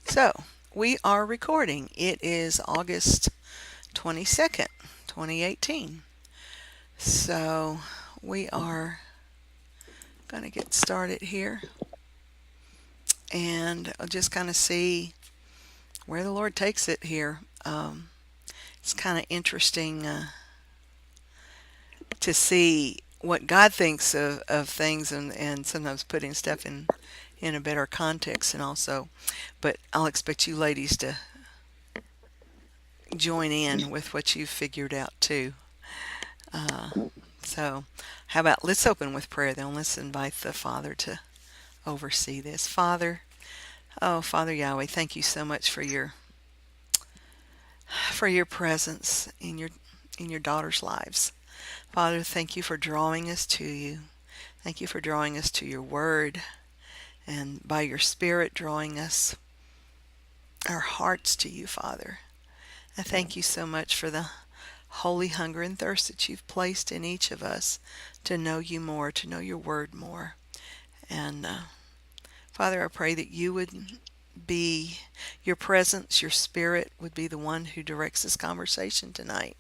So, we are recording. It is August 22nd, 2018. So, we are going to get started here and just kind of see where the Lord takes it here. It's kind of interesting to see what God thinks of things and sometimes putting stuff in a better context and also. But I'll expect you ladies to join in with what you've figured out too. Uh, so, how about let's open with prayer then? Let's invite the Father to oversee this. Father Yahweh, thank you so much for your presence in your daughters' lives. Father, thank you for drawing us to you. Thank you for drawing us to your word and by your spirit drawing us our hearts to you, Father. I thank you so much for the holy hunger and thirst that you've placed in each of us to know you more, to know your word more. And Father, I pray that you would be, your presence, your spirit would be the one who directs this conversation tonight,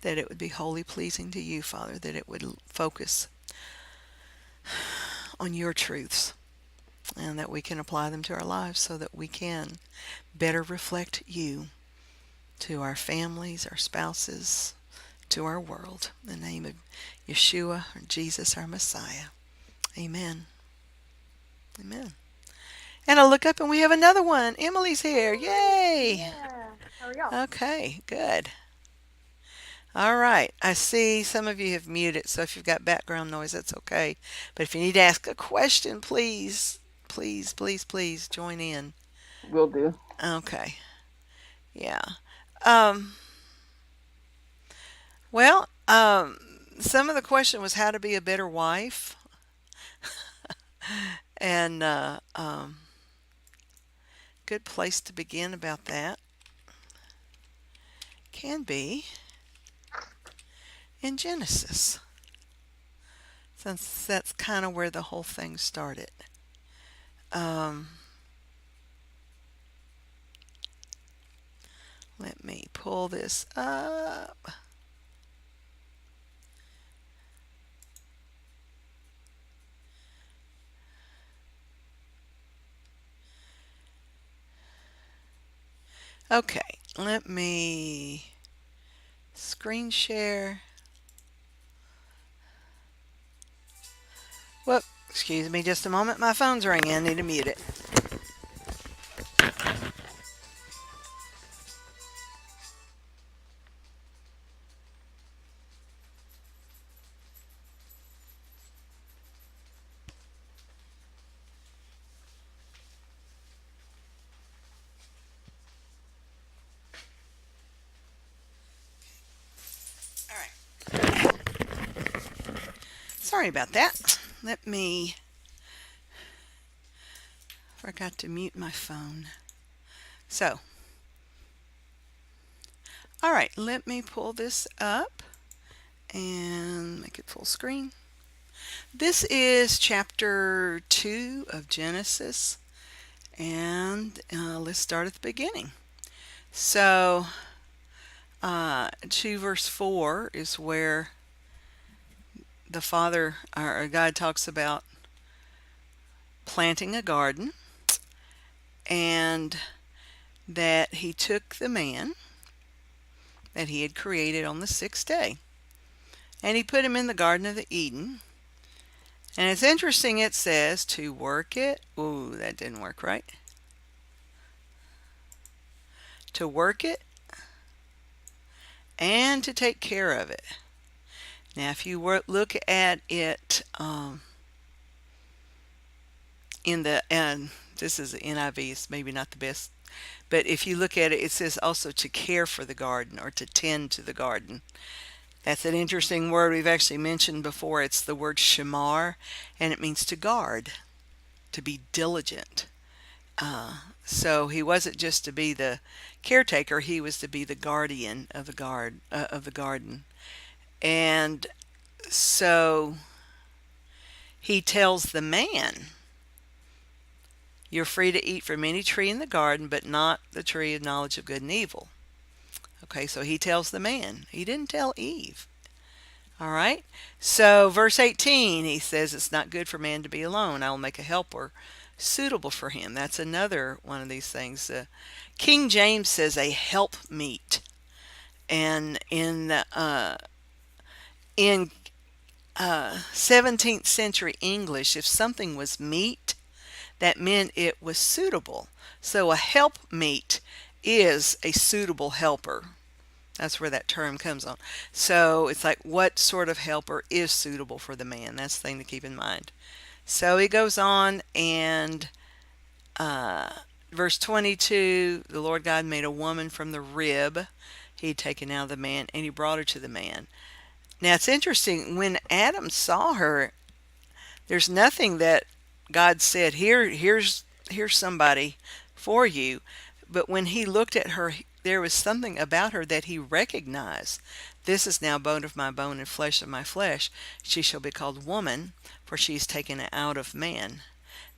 that it would be wholly pleasing to you, Father, that it would focus on your truths and that we can apply them to our lives so that we can better reflect you to our families, our spouses, to our world. In the name of Yeshua, or Jesus, our Messiah. Amen. Amen. And I look up and we have another one. Emily's here. Yay! Yeah. How are y'all? Okay, good. All right. I see some of you have muted, so if you've got background noise, that's okay. But if you need to ask a question, please, please, please, please join in. Will do. Okay. Yeah. Um, well, some of the question was how to be a better wife. And good place to begin about that can be in Genesis, since that's kind of where the whole thing started. Um, Let me pull this up. Okay, let me screen share. Whoop, excuse me just a moment. My phone's ringing. I need to mute it. All right. Sorry about that. Let me. Forgot to mute my phone. So, all right, let me pull this up and make it full screen. This is chapter 2 of Genesis, and let's start at the beginning. So, 2 verse 4 is where the Father, or God, talks about planting a garden and that He took the man that He had created on the sixth day and He put him in the Garden of the Eden. And it's interesting, it says to work it. Ooh, that didn't work right. To work it and to take care of it. Now, if you look at it in the, and this is the NIV, it's maybe not the best, but if you look at it, it says also to care for the garden or to tend to the garden. That's an interesting word we've actually mentioned before. It's the word shamar, and it means to guard, to be diligent. So he wasn't just to be the caretaker; he was to be the guardian of the garden. And so he tells the man, You're free to eat from any tree in the garden, but not the tree of knowledge of good and evil. Okay, so he tells the man. He didn't tell Eve. All right. So, verse 18, he says, it's not good for man to be alone. I will make a helper suitable for him. That's another one of these things. King James says a helpmeet. And in 17th century English, if something was meat, that meant it was suitable. So a helpmeet is a suitable helper. That's where that term comes on. So it's like, what sort of helper is suitable for the man? That's the thing to keep in mind. So he goes on, and uh, verse 22, the Lord God made a woman from the rib he had taken out of the man, and he brought her to the man. Now it's interesting, when Adam saw her, there's nothing that God said, here's somebody for you. But when he looked at her, there was something about her that he recognized. This is now bone of my bone and flesh of my flesh. She shall be called woman, for she is taken out of man.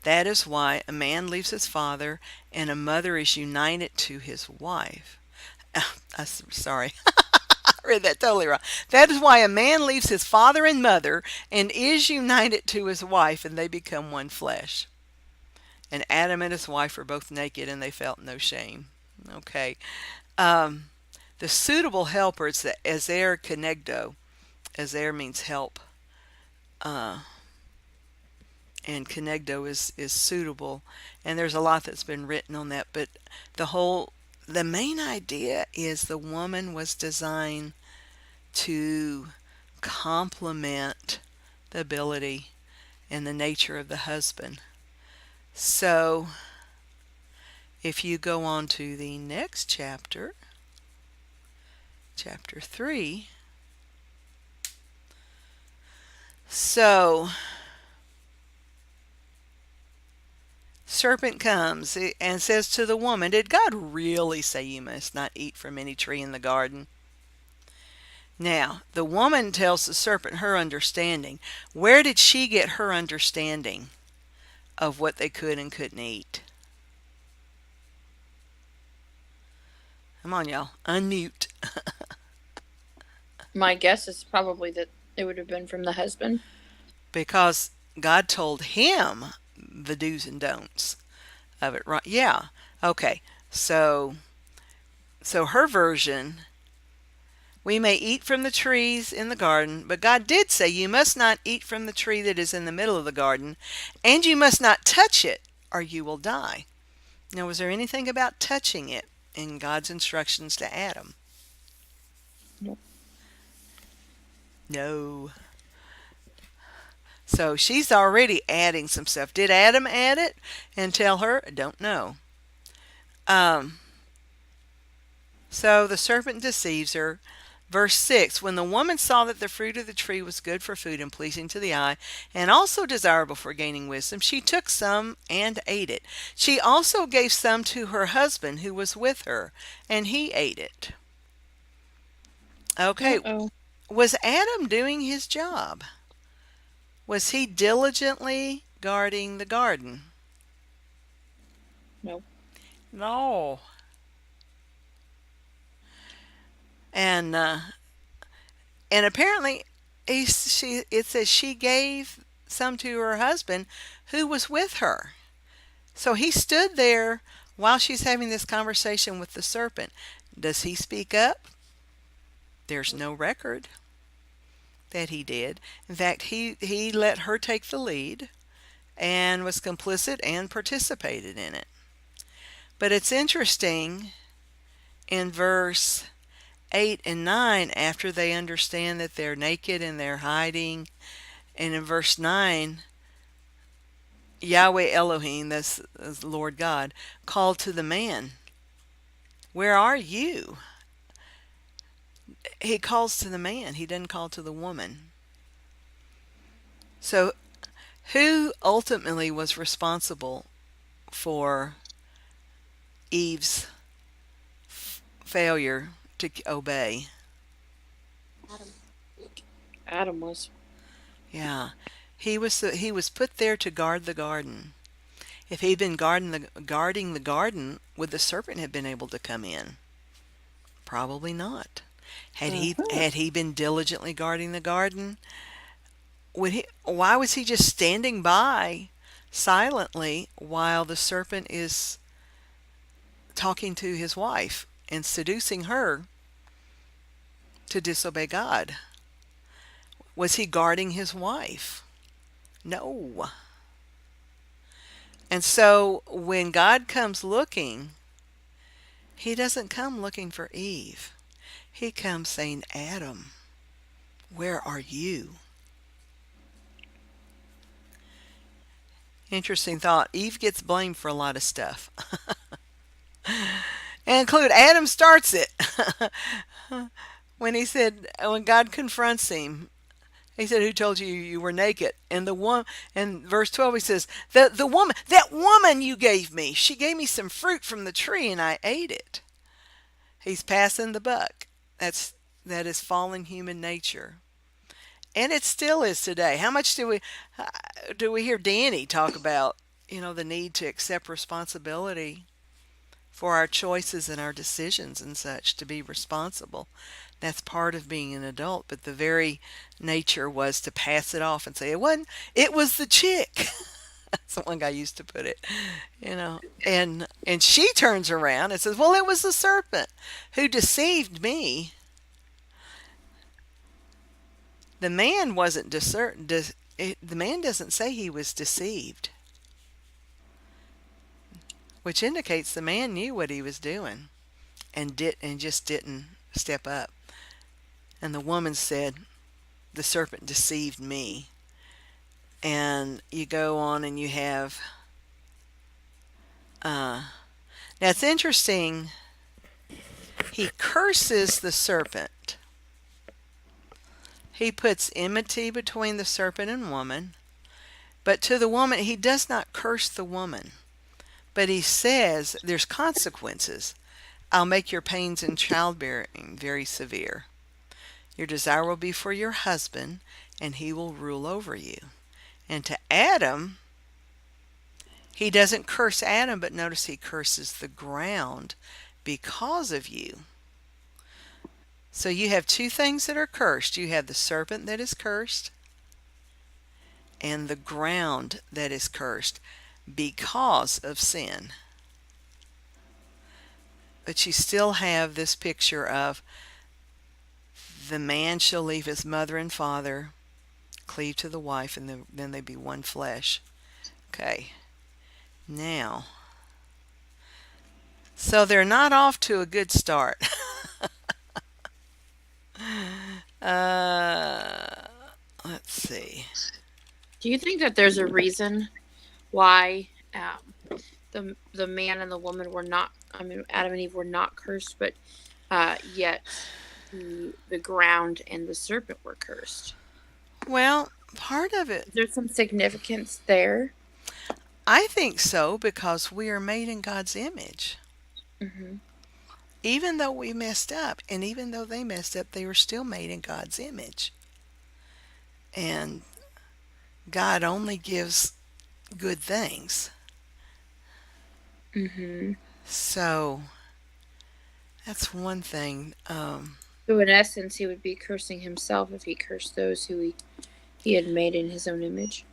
That is why a man leaves his father, and a mother is united to his wife. Sorry, I read that totally wrong. That is why a man leaves his father and mother and is united to his wife, and they become one flesh. And Adam and his wife were both naked, and they felt no shame. Okay. Um, the suitable helper, it's the ezer kenegdo. Ezer means help, uh, and kenegdo is suitable. And there's a lot that's been written on that, but the main idea is the woman was designed to complement the ability and the nature of the husband. So, if you go on to the next chapter, chapter 3, so serpent comes and says to the woman, did God really say you must not eat from any tree in the garden? Now, the woman tells the serpent her understanding. Where did she get her understanding of what they could and couldn't eat? Come on, y'all. Unmute. My guess is probably that it would have been from the husband. Because God told him the do's and don'ts of it, right? Yeah. Okay. So her version, we may eat from the trees in the garden, but God did say you must not eat from the tree that is in the middle of the garden, and you must not touch it, or you will die. Now, was there anything about touching it in God's instructions to Adam? Nope. No. So she's already adding some stuff. Did Adam add it and tell her? I don't know. Um, so the serpent deceives her. Verse 6, when the woman saw that the fruit of the tree was good for food and pleasing to the eye, and also desirable for gaining wisdom, she took some and ate it. She also gave some to her husband who was with her, and he ate it. Okay, Uh-oh. was Adam doing his job? Was he diligently guarding the garden? Nope. No. And apparently, it says she gave some to her husband who was with her. So he stood there while she's having this conversation with the serpent. Does he speak up? There's no record that he did. In fact, he let her take the lead and was complicit and participated in it. But it's interesting in verse 8 and 9, after they understand that they're naked and they're hiding, and in verse 9, Yahweh Elohim, that's Lord God, called to the man, where are you? He calls to the man. He doesn't call to the woman. So who ultimately was responsible for Eve's failure to obey? Adam. Adam was. Yeah. He was put there to guard the garden. If he'd been guarding the garden, would the serpent have been able to come in? Probably not. Mm-hmm. Had he been diligently guarding the garden, would he why was he just standing by silently while the serpent is talking to his wife and seducing her to disobey God? Was he guarding his wife? No. And so when God comes looking, he doesn't come looking for Eve. He comes saying, Adam, where are you? Interesting thought. Eve gets blamed for a lot of stuff, and include Adam starts it. When God confronts him, he said, "Who told you you were naked?" And the one, and verse 12, he says, "The woman, that woman you gave me, she gave me some fruit from the tree, and I ate it." He's passing the buck. That is fallen human nature, and it still is today. How much do we hear Danny talk about? The need to accept responsibility for our choices and our decisions and such, to be responsible. That's part of being an adult, but the very nature was to pass it off and say it was the chick. That's one guy used to put it, and she turns around and says, well, it was the serpent who deceived me. The man wasn't the man doesn't say he was deceived, which indicates the man knew what he was doing and just didn't step up. And the woman said, the serpent deceived me. And you go on and you have now it's interesting, he curses the serpent. He puts enmity between the serpent and woman, but to the woman he does not curse the woman, but he says there's consequences. I'll make your pains in childbearing very severe. Your desire will be for your husband, and he will rule over you. And to Adam, he doesn't curse Adam, but notice he curses the ground because of you. So you have two things that are cursed. You have the serpent that is cursed and the ground that is cursed because of sin. But you still have this picture of the man shall leave his mother and father, cleave to the wife, and then they be one flesh. Okay, now, so they're not off to a good start. uh, let's see. Do you think that there's a reason why the man and the woman were not? I mean, Adam and Eve were not cursed, but yet the ground and the serpent were cursed. Well, part of it, Is there some significance there? I think so, because we are made in God's image. Mm-hmm. Even though we messed up, and even though they messed up, they were still made in God's image. And God only gives good things. Mm-hmm. So that's one thing. So in essence, he would be cursing himself if he cursed those who he had made in his own image.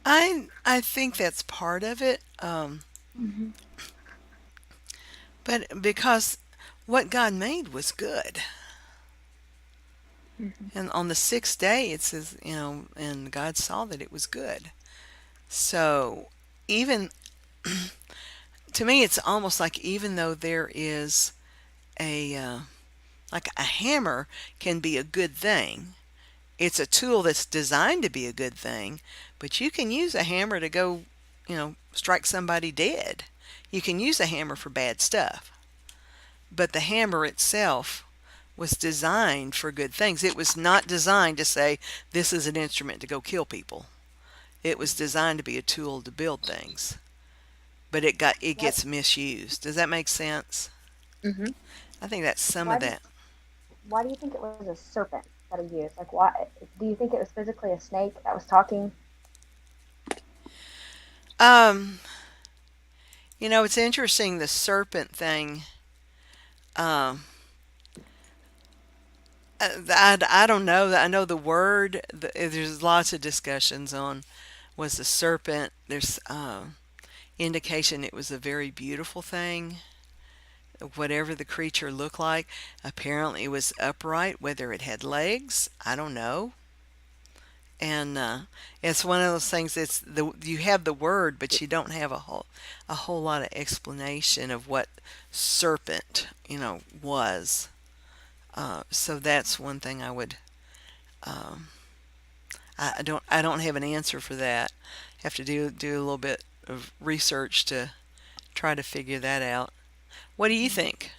I think that's part of it. Mm-hmm. But because what God made was good. Mm-hmm. And on the sixth day, it says, and God saw that it was good. So even to me, it's almost like, even though there is like a hammer can be a good thing, it's a tool that's designed to be a good thing, but you can use a hammer to go, strike somebody dead. You can use a hammer for bad stuff. But the hammer itself was designed for good things. It was not designed to say, this is an instrument to go kill people. It was designed to be a tool to build things. But it What? gets misused. Does that make sense? Mm-hmm. I think that's some Why of do that. Why do you think it was a serpent that he used? Like, why do you think it was physically a snake that was talking? Um, It's interesting the serpent thing. Um, I don't know. I know the word. There's lots of discussions on was the serpent. There's indication it was a very beautiful thing. Whatever the creature looked like, apparently it was upright. Whether it had legs, I don't know. And it's one of those things. It's you have the word, but you don't have a whole lot of explanation of what serpent was. So that's one thing I would. Um, I don't have an answer for that. Have to do a little bit of research to try to figure that out. What do you think?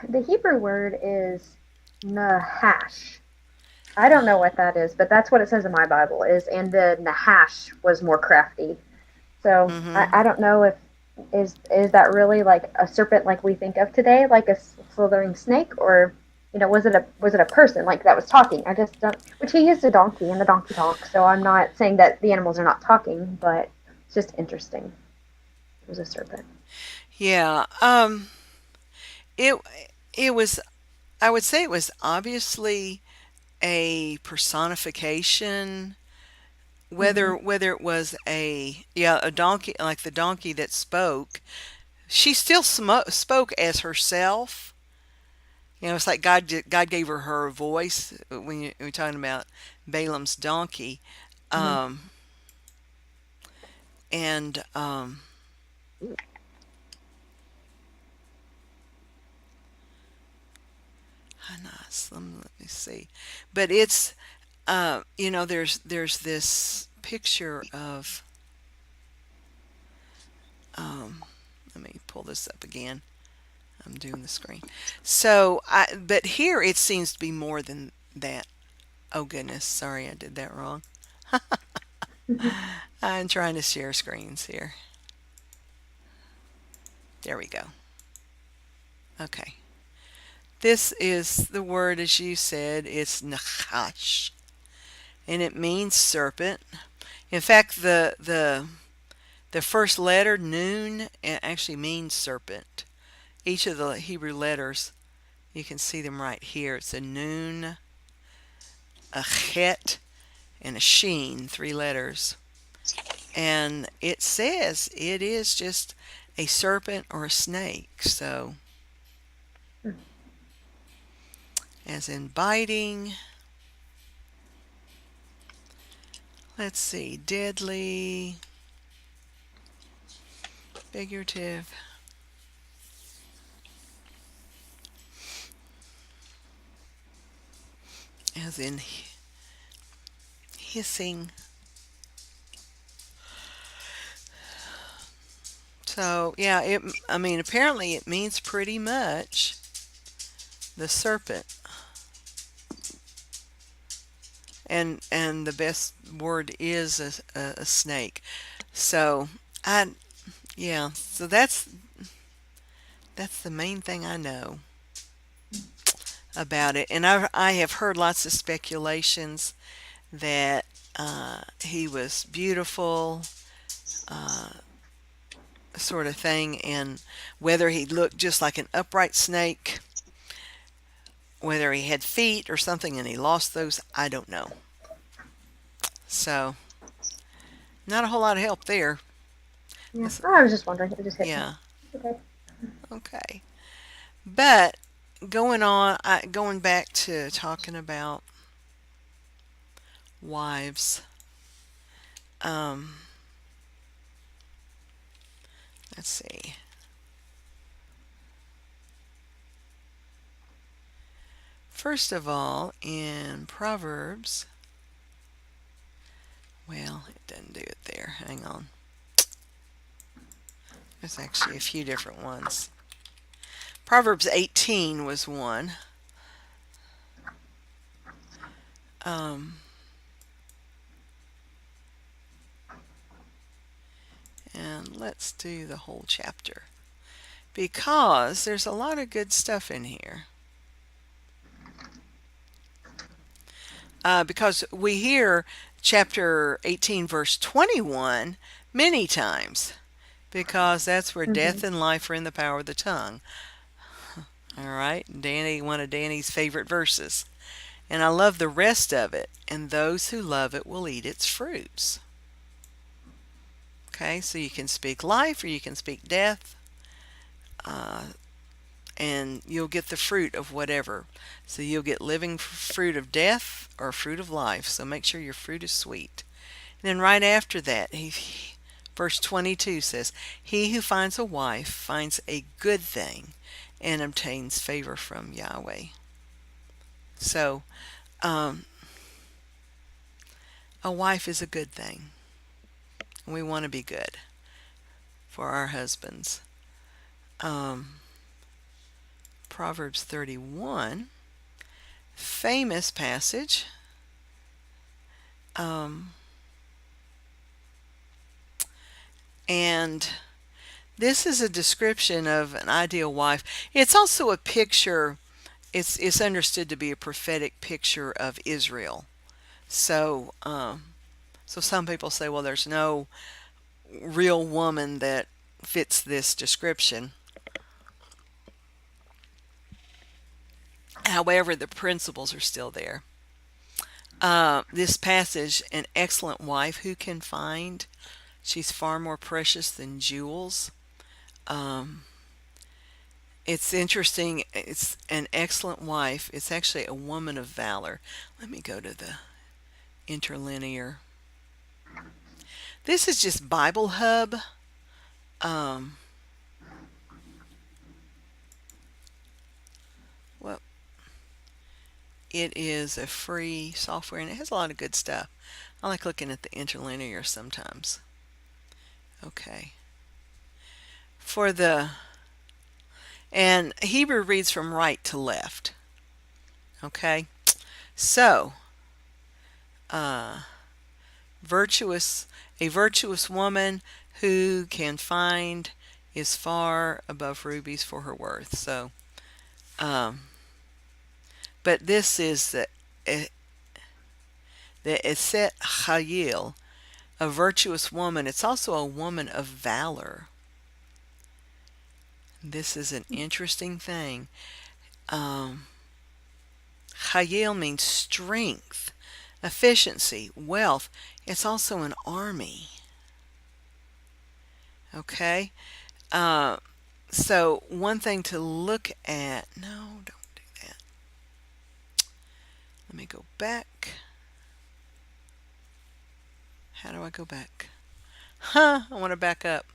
The Hebrew word is nahash. I don't know what that is, but that's what it says in my Bible is, and the nahash was more crafty. So Mm-hmm. I don't know if is that really like a serpent like we think of today, like a slithering snake, or was it a person like that was talking? I just don't. Which he used a donkey, and the donkey talks. So I'm not saying that the animals are not talking, but it's just interesting. It was a serpent. Yeah. It it was. I would say it was obviously a personification. Hmm. Whether it was a donkey, like the donkey that spoke, she still spoke as herself. It's like God gave her a voice when you're talking about Balaam's donkey. Hmm. Um, and nice. Let me see. But it's there's this picture of um, let me pull this up again. I'm doing the screen. But here it seems to be more than that. Oh goodness, sorry I did that wrong. I'm trying to share screens here. There we go. Okay. This is the word as you said, it's nachash, and it means serpent. In fact, the first letter, noon, it actually means serpent. Each of the Hebrew letters, you can see them right here. It's a noon, a chet, and a sheen, three letters. And it says it is just a serpent or a snake. So, as in biting, let's see, deadly, figurative, as in hissing. So, yeah, I mean, apparently it means pretty much the serpent. And the best word is a snake. So, I yeah, so that's the main thing I know about it. And I have heard lots of speculations that he was beautiful, uh, sort of thing, and whether he looked just like an upright snake, whether he had feet or something and he lost those, I don't know. So, not a whole lot of help there. Yeah, That's, I was just wondering. It just hit me. yeah, Okay. okay. But going back to talking about wives, um, let's see. First of all, in Proverbs, well, it doesn't do it there. Hang on. There's actually a few different ones. Proverbs 18 was one. Um, and let's do the whole chapter because there's a lot of good stuff in here. Because we hear chapter 18, verse 21 many times because that's where Mm-hmm. death and life are in the power of the tongue. All right, Danny, one of Danny's favorite verses. And I love the rest of it. And those who love it will eat its fruits. Okay, so you can speak life or you can speak death, uh, and you'll get the fruit of whatever. So you'll get living fruit of death or fruit of life. So make sure your fruit is sweet. And then right after that, verse 22 says, He who finds a wife finds a good thing and obtains favor from Yahweh. So um, a wife is a good thing. We want to be good for our husbands. Um, Proverbs 31, famous passage. Um, and this is a description of an ideal wife. It's also a picture, it's understood to be a prophetic picture of Israel. So, so some people say, well, there's no real woman that fits this description. However, the principles are still there. This passage, an excellent wife who can find, she's far more precious than jewels. Um, it's interesting. It's an excellent wife. It's actually a woman of valor. Let me go to the interlinear. This is just Bible Hub. Um, well, it is a free software and it has a lot of good stuff. I like looking at the interlinear sometimes. Okay. For the and Hebrew reads from right to left. Okay. So, uh, virtuous, a virtuous woman who can find is far above rubies for her worth. So, um, but this is the Eset Chayil, a virtuous woman. It's also a woman of valor. This is an interesting thing. Um, Chayil means strength, efficiency, wealth. It's also an army. Okay? Uh, so, one thing to look at. No, don't do that. Let me go back. How do I go back? I want to back up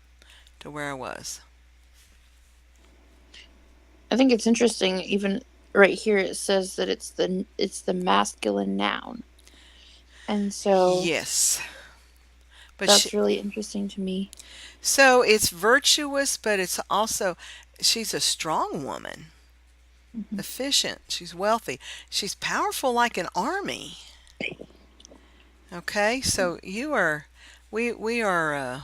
to where I was. I think it's interesting. Even right here, it says that it's the masculine noun, and so Yes. But she, that's really interesting to me. so it's virtuous, but it's also, she's a strong woman, Hmm. efficient, she's wealthy, she's powerful like an army. Okay, so we are uh,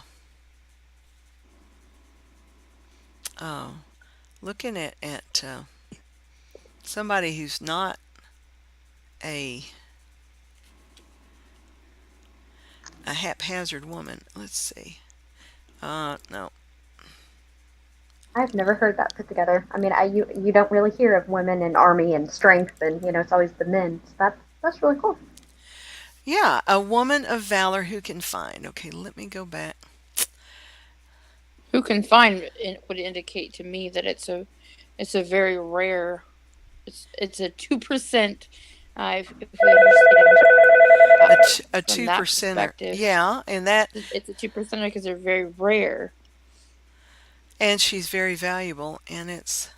looking at somebody who's not a a haphazard woman. Let's see. No. I've never heard that put together. I mean, you don't really hear of women in army and strength, and it's always the men. So that's really cool. Yeah, a woman of valor who can find. Okay, let me go back. Who can find it would indicate to me that it's a very rare. It's a 2%. If we understand A, a from two that percenter. perspective, Yeah, and that, it's a 2%er because they're very rare. and she's very valuable, and it's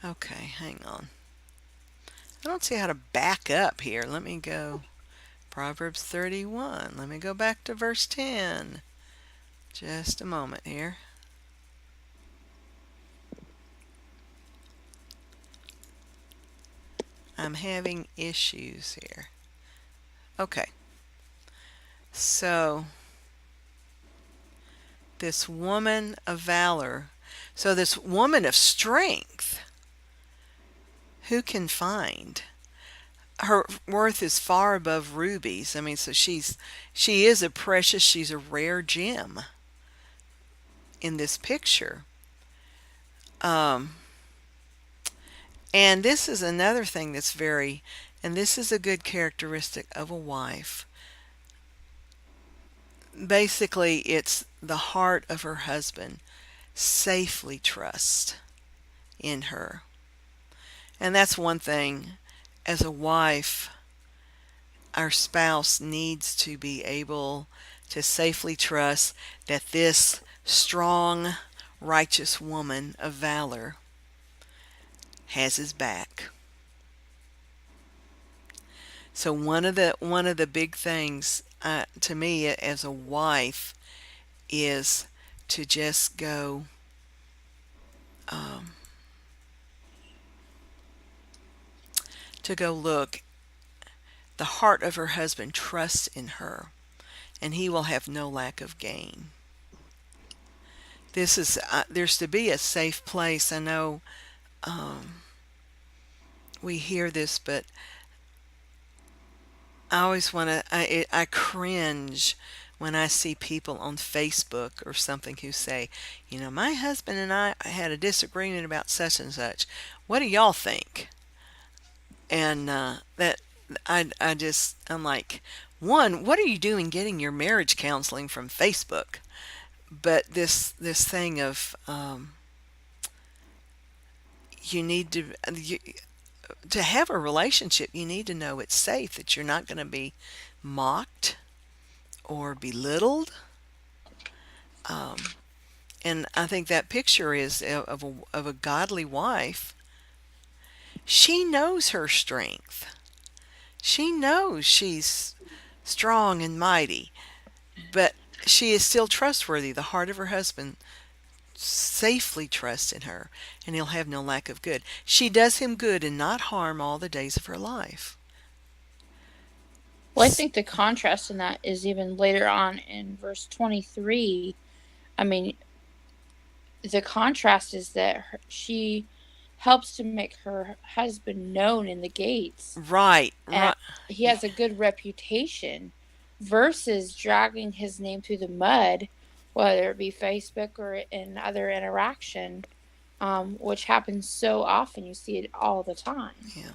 okay. Hang on. I don't see how to back up here. Let me go. Proverbs 31. Let me go back to verse 10. Just a moment here. I'm having issues here. Okay. So, this woman of valor. So, this woman of strength. Who can find? Her worth is far above rubies. I mean, so she is a precious, she's a rare gem. in this picture. Um, and this is another thing that's very, and this is a good characteristic of a wife. Basically, it's the heart of her husband safely trust in her. And that's one thing as a wife, our spouse needs to be able to safely trust that this strong, righteous woman of valor has his back. So one of the big things to me as a wife is to just um, look. The heart of her husband trusts in her, and he will have no lack of gain. This is there's to be a safe place. I know we hear this, but I always want to. I cringe when I see people on Facebook or something who say, my husband and I had a disagreement about such and such. What do y'all think? And that I'm like, one, what are you doing getting your marriage counseling from Facebook? But this thing of you need to have a relationship, you need to know it's safe, that you're not going to be mocked or belittled. Um, and I think that picture is of a godly wife. She knows her strength. She knows she's strong and mighty, but she is still trustworthy. The heart of her husband safely trusts in her, and he'll have no lack of good. She does him good and not harm all the days of her life. Well, I think the contrast in that is even later on in verse 23. I mean, the contrast is that she helps to make her husband known in the gates, Right, and right. he has a good reputation, versus dragging his name through the mud, whether it be Facebook or in other interaction, which happens so often. You see it all the time. Yeah.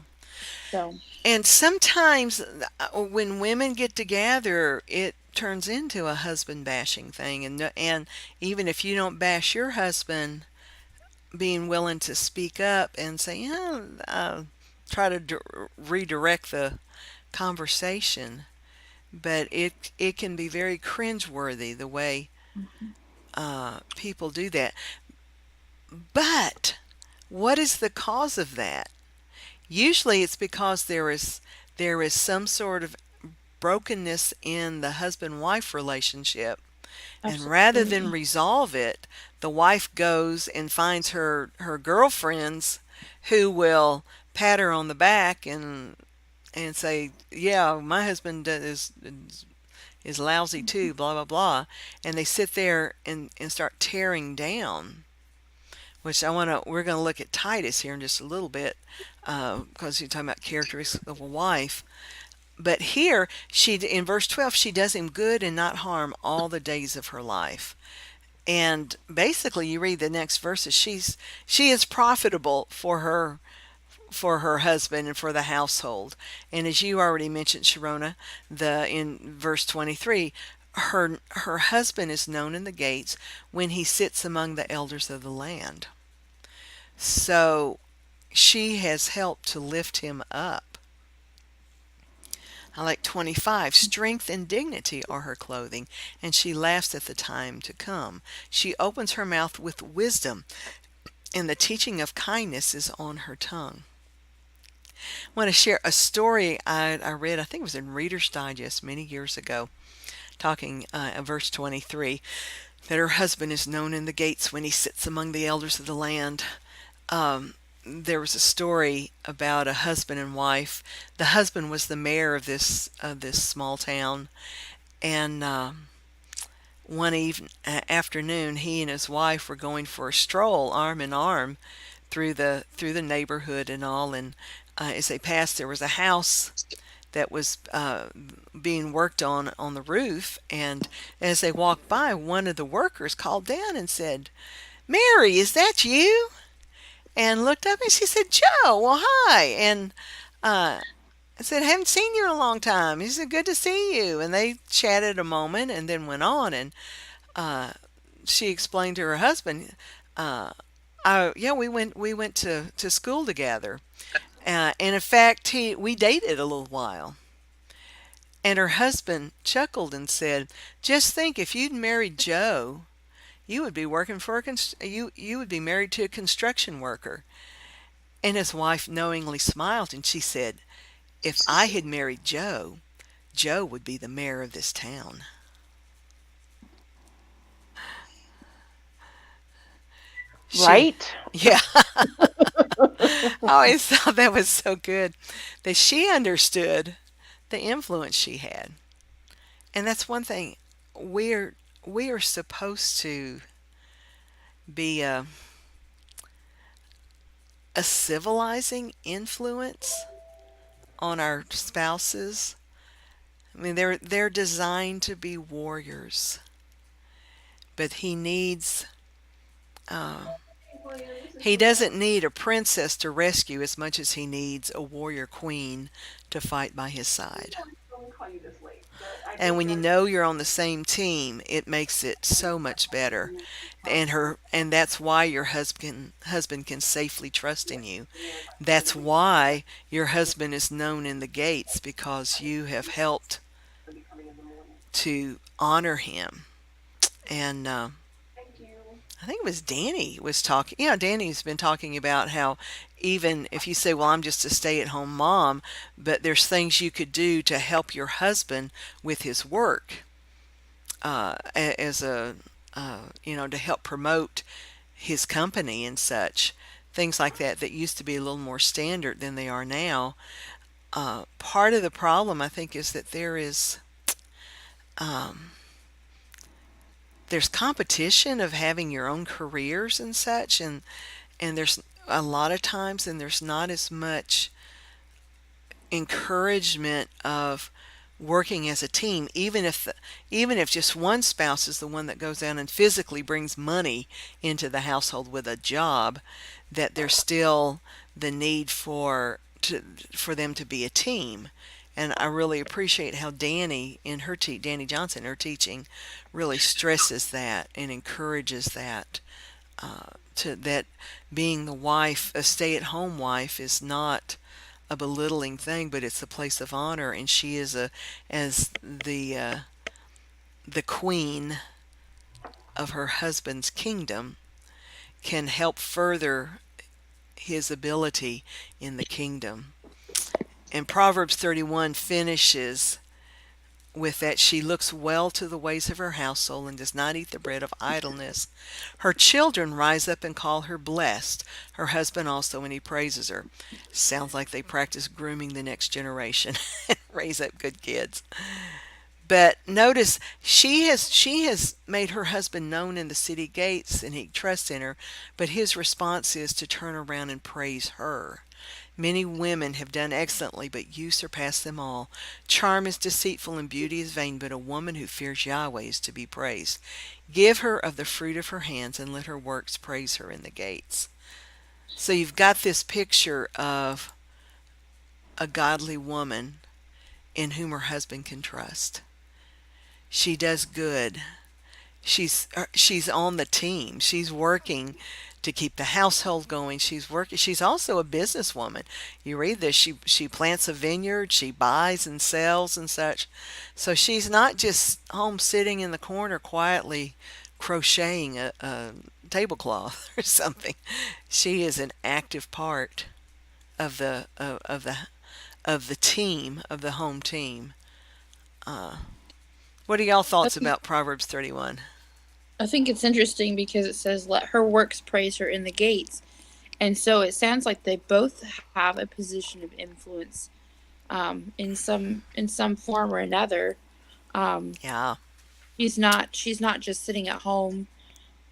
So, And sometimes when women get together, it turns into a husband bashing thing. And even if you don't bash your husband, being willing to speak up and say, try to redirect the conversation. But it can be very cringeworthy the way mhm. people do that. But what is the cause of that? Usually it's because there is some sort of brokenness in the husband-wife relationship, and rather than Absolutely. resolve it, the wife goes and finds her girlfriends who will pat her on the back and say, "Yeah, my husband is lousy too, blah blah blah," and they sit there and start tearing down. Which we're gonna look at Titus here in just a little bit, because you're talking about characteristics of a wife. But here, in verse 12, she does him good and not harm all the days of her life. And basically, you read the next verses. She is profitable for her husband and for the household. And as you already mentioned, Sharona, in verse 23, her husband is known in the gates when he sits among the elders of the land. So she has helped to lift him up. I like 25. Strength and dignity are her clothing, and she laughs at the time to come. She opens her mouth with wisdom, and the teaching of kindness is on her tongue. I want to share a story I read, I think it was in Reader's Digest many years ago, talking verse 23, that her husband is known in the gates when he sits among the elders of the land. There was a story about a husband and wife. The husband was the mayor of this small town, and one afternoon, he and his wife were going for a stroll, arm in arm, through the neighborhood and all. And as they passed, there was a house that was being worked on the roof. And as they walked by, one of the workers called down and said, "Mary, is that you?" And looked up and she said, "Joe, well, hi." And I said, "Haven't seen you in a long time." He said, "Good to see you." And they chatted a moment and then went on. And uh, she explained to her husband, uh, yeah, we went to school together. And in fact, we dated a little while. And her husband chuckled and said, "Just think, if you'd married Joe, you would be working for you would be married to a construction worker." And his wife knowingly smiled and she said, "If I had married Joe, Joe would be the mayor of this town." She, Right? yeah, I always thought that was so good that she understood the influence she had. And that's one thing we're we are supposed to be a civilizing influence on our spouses. I mean, they're designed to be warriors, but uh, he doesn't need a princess to rescue as much as he needs a warrior queen to fight by his side. And when you know you're on the same team, it makes it so much better. And that's why your husband can safely trust in you. That's why your husband is known in the gates, because you have helped to honor him. And I think it was Danny was talking. Yeah, Danny's been talking about how even if you say, "Well, I'm just a stay-at-home mom," but there's things you could do to help your husband with his work, as a to help promote his company and such. Things like that that used to be a little more standard than they are now. Part of the problem, I think, is that um, there's competition of having your own careers and such, and there's a lot of times, and there's not as much encouragement of working as a team, even if just one spouse is the one that goes down and physically brings money into the household with a job, that there's still the need for them to be a team. And I really appreciate how Danny Johnson, her teaching, really stresses that and encourages that, to that being the wife, a stay-at-home wife, is not a belittling thing, but it's a place of honor, and she is a as the queen of her husband's kingdom, can help further his ability in the kingdom. And Proverbs 31 finishes with that: "She looks well to the ways of her household and does not eat the bread of idleness. Her children rise up and call her blessed, her husband also, and he praises her." Sounds like they practice grooming the next generation and raise up good kids. But notice, she has made her husband known in the city gates, and he trusts in her, but his response is to turn around and praise her. "Many women have done excellently, but you surpass them all. Charm is deceitful and beauty is vain, but a woman who fears Yahweh is to be praised. Give her of the fruit of her hands, and let her works praise her in the gates." So you've got this picture of a godly woman in whom her husband can trust. She does good. She's on the team. She's working to keep the household going. She's working. She's also a businesswoman. You read this. She plants a vineyard. She buys and sells and such. So she's not just home sitting in the corner quietly crocheting a tablecloth or something. She is an active part of the team, of the home team. Uh, what are y'all I thoughts think about Proverbs 31? I think it's interesting because it says, "Let her works praise her in the gates," and so it sounds like they both have a position of influence, in some form or another. Um, Yeah. she's not just sitting at home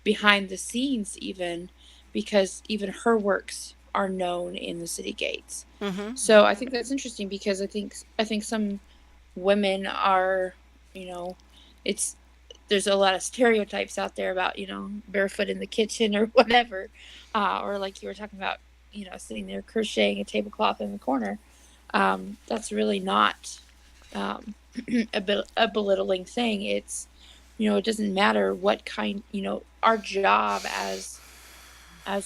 behind the scenes, even, because even her works are known in the city gates. Mm-hmm. So I think that's interesting because I think some women are, you know, it's there's a lot of stereotypes out there about, barefoot in the kitchen or whatever, or like you were talking about, sitting there crocheting a tablecloth in the corner. That's really not um, a belittling thing. It's, it doesn't matter what kind, our job as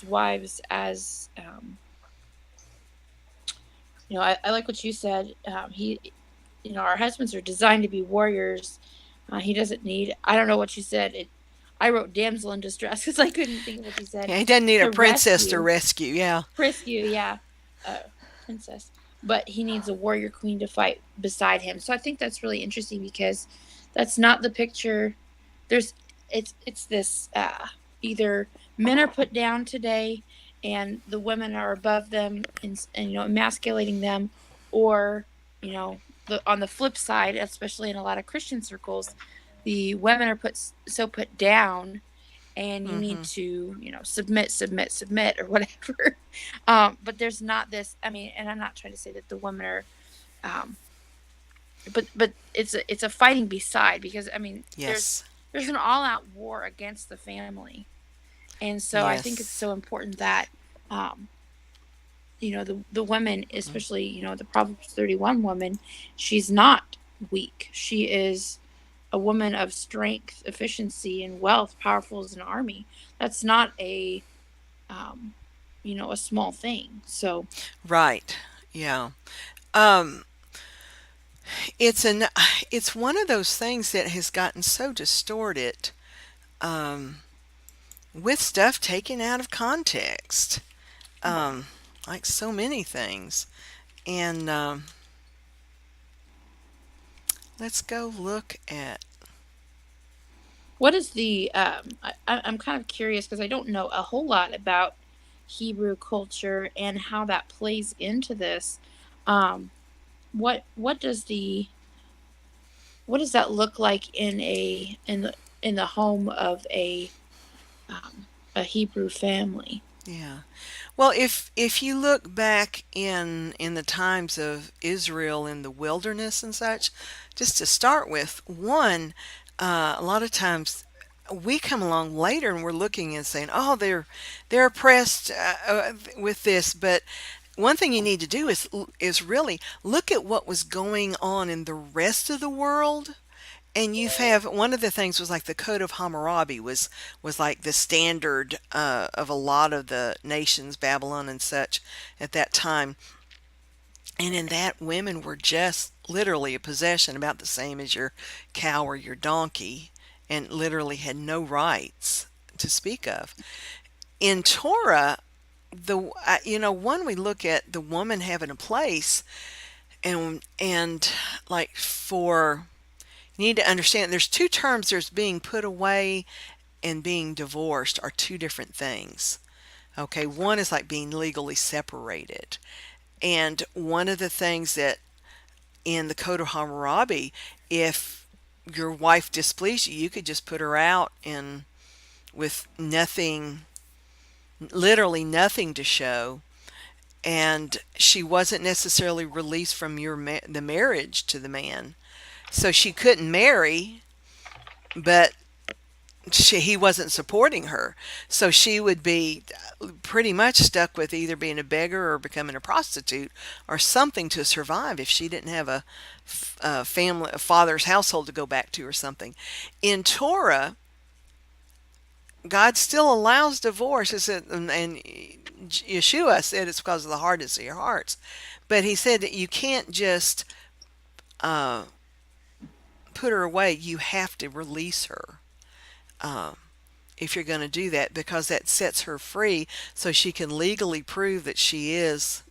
wives, as I like what you said. Our husbands are designed to be warriors. He doesn't need. I don't know what you said. I wrote damsel in distress because I couldn't think of what you said. Yeah, he doesn't need a To princess to rescue, rescue. Yeah. rescue, yeah, princess. But he needs a warrior queen to fight beside him. So I think that's really interesting because that's not the picture. There's it's this either men are put down today and the women are above them and emasculating them, or on the flip side, especially in a lot of Christian circles, the women are put down, and you need Mm-hmm. to submit or whatever. But there's not this, I mean, and I'm not trying to say that the women are um but it's a fighting beside, because I mean Yes. there's an all out war against the family. And so I think it's Yes. so important that um the women, especially the Proverbs 31 woman, she's not weak. She is a woman of strength, efficiency, and wealth, powerful as an army. That's not um, a small thing. So, Right. Yeah. Um, it's an it's one of those things that has gotten so distorted, um, with stuff taken out of context, um, like so many things. And let's go look at. what is the? I'm kind of curious because I don't know a whole lot about Hebrew culture and how that plays into this. Um, what does the what does that look like in the home of a Hebrew family? Yeah. Well, if you look back in the times of Israel in the wilderness and such, just to start with, one, a lot of times we come along later and we're looking and saying, "Oh, they're oppressed with this," but one thing you need to do is really look at what was going on in the rest of the world. And you've have one of the things was like the Code of Hammurabi was like the standard of a lot of the nations, Babylon and such, at that time. And in that, women were just literally a possession, about the same as your cow or your donkey, and literally had no rights to speak of. In Torah, one, we look at the woman having a place, and like, for you need to understand there's two terms. There's being put away and being divorced are two different things. Okay, one is like being legally separated. And one of the things that in the Code of Hammurabi, if your wife displeased you, you could just put her out, and with nothing, literally nothing to show, and she wasn't necessarily released from the marriage to the man. So she couldn't marry, but he wasn't supporting her. So she would be pretty much stuck with either being a beggar or becoming a prostitute or something to survive if she didn't have a family, a father's household to go back to or something. In Torah, God still allows divorce, and Yeshua said it's because of the hardness of your hearts. But he said that you can't just uh, put her away. You have to release her. Um, if you're going to do that, because that sets her free so she can legally prove that she is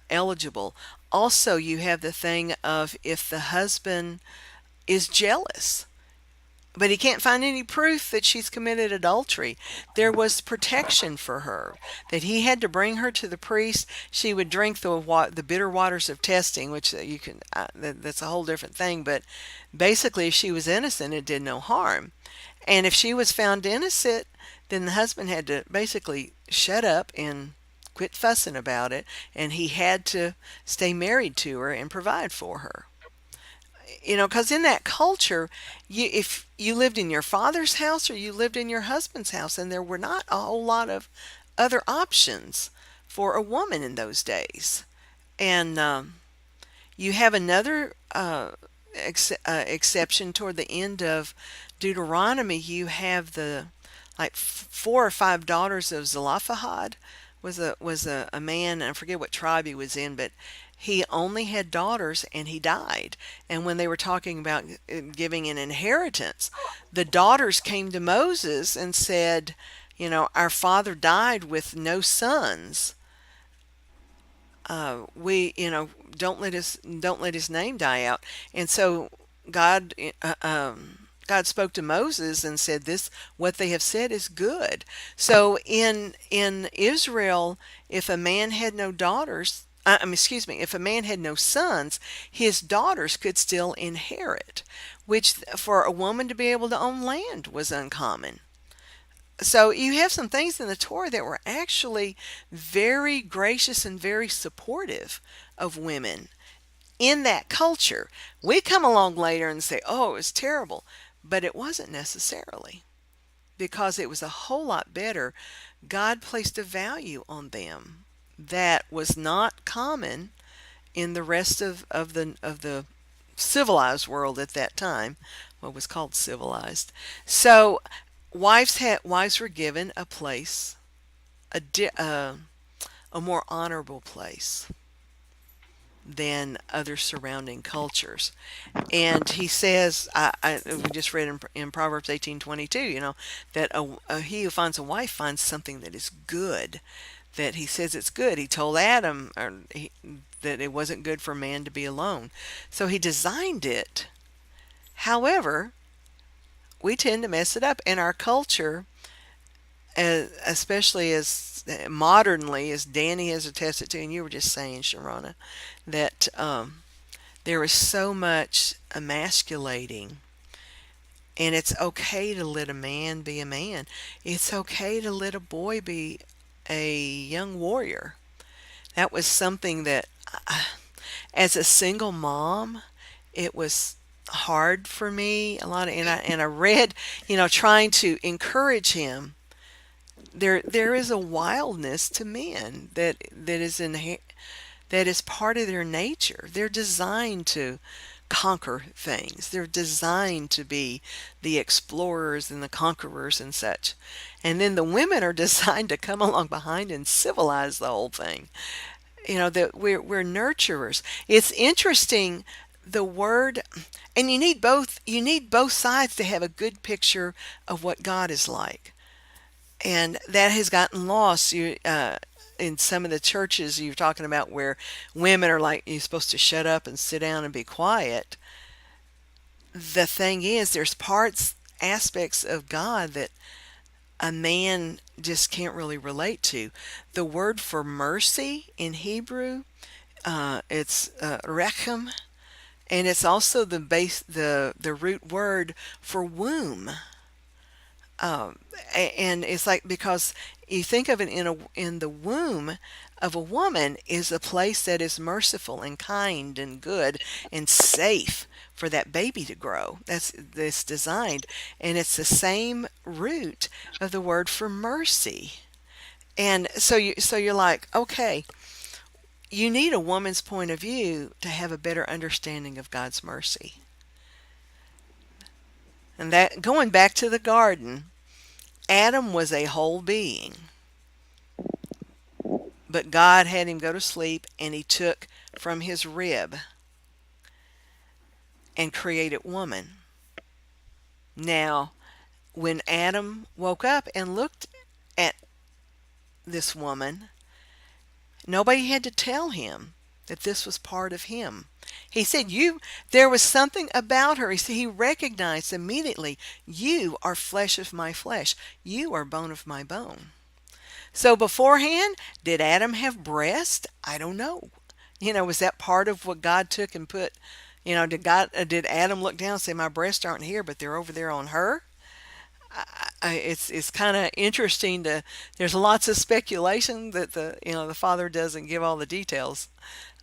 eligible. Also, you have the thing of if the husband is jealous, but he can't find any proof that she's committed adultery, there was protection for her, that he had to bring her to the priest. She would drink the bitter waters of testing, which you can that's a whole different thing. But basically, if she was innocent, it did no harm. And if she was found innocent, then the husband had to basically shut up and quit fussing about it, and he had to stay married to her and provide for her. Because in that culture, if you lived in your father's house or you lived in your husband's house, and there were not a whole lot of other options for a woman in those days. And you have another exception toward the end of Deuteronomy. You have the like four or five daughters of Zelophehad was a man. I forget what tribe he was in, but he only had daughters and he died. And when they were talking about giving an inheritance, the daughters came to Moses and said, our father died with no sons. We don't let his name die out. And so God God spoke to Moses and said, this what they have said is good. So in Israel, if a man had no daughters, excuse me, if a man had no sons, his daughters could still inherit, which for a woman to be able to own land was uncommon. So you have some things in the Torah that were actually very gracious and very supportive of women in that culture. We come along later and say, oh, it was terrible. But it wasn't necessarily, because it was a whole lot better. God placed a value on them that was not common in the rest of the civilized world at that time, what was called civilized. So wives were given a place, a more honorable place than other surrounding cultures. And he says, we just read in Proverbs 18:22, that he who finds a wife finds something that is good. That he says it's good. He told Adam that it wasn't good for man to be alone. So he designed it. However, we tend to mess it up in our culture, especially as modernly, as Danny has attested to, and you were just saying, Sharona, that there is so much emasculating. And it's okay to let a man be a man. It's okay to let a boy be a young warrior. That was something that, as a single mom, it was hard for me a lot of, and I read, trying to encourage him. There is a wildness to men that is part of their nature. They're designed to conquer things. They're designed to be the explorers and the conquerors and such. And then the women are designed to come along behind and civilize the whole thing. That we're nurturers. It's interesting, the word, and you need both sides to have a good picture of what God is like. And that has gotten lost. In some of the churches you're talking about, where women are like, you're supposed to shut up and sit down and be quiet. The thing is, there's aspects of God that a man just can't really relate to. The word for mercy in Hebrew, it's rechem, and it's also the root word for womb. And it's like, because you think of it in the womb of a woman is a place that is merciful and kind and good and safe for that baby to grow. That's designed, and it's the same root of the word for mercy. And so you're like, okay, you need a woman's point of view to have a better understanding of God's mercy. And that, going back to the garden, Adam was a whole being, but God had him go to sleep, and he took from his rib and created woman. Now, when Adam woke up and looked at this woman, nobody had to tell him that this was part of him. He said, there was something about her. He said, he recognized immediately, you are flesh of my flesh. You are bone of my bone. So beforehand, did Adam have breast? I don't know. Was that part of what God took and put, did Adam look down and say, my breasts aren't here, but they're over there on her? it's kind of interesting to. There's lots of speculation that the father doesn't give all the details,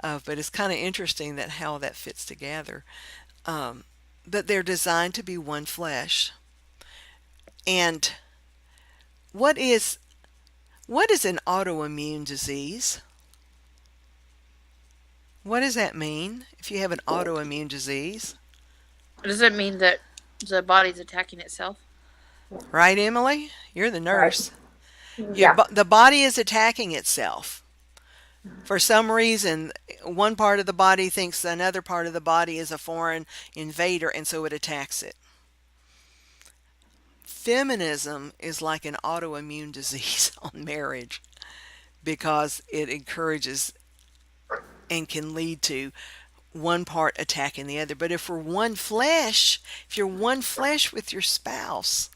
but it's kind of interesting that how that fits together. Um, but they're designed to be one flesh. And what is what is an autoimmune disease? What does that mean? If you have an autoimmune disease, Does it mean that the body's attacking itself? right, Emily? You're the Right. nurse. Yeah. The body is attacking itself. For some reason, one part of the body thinks another part of the body is a foreign invader, and so it attacks it. Feminism is like an autoimmune disease on marriage because it encourages and can lead to one part attacking the other. But if we're one flesh, if you're one flesh with your spouse,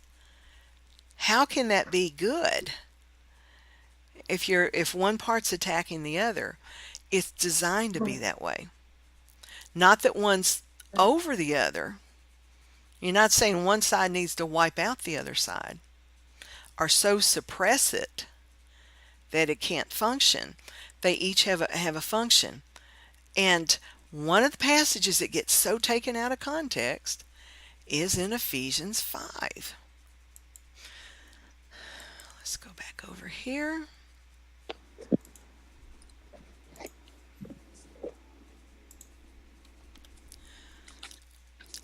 how can that be good? If one part's attacking the other, it's designed to be that way. Not that one's over the other. You're not saying one side needs to wipe out the other side or so suppress it that it can't function. They each have a function. And one of the passages that gets so taken out of context is in Ephesians 5. Let's go back over here.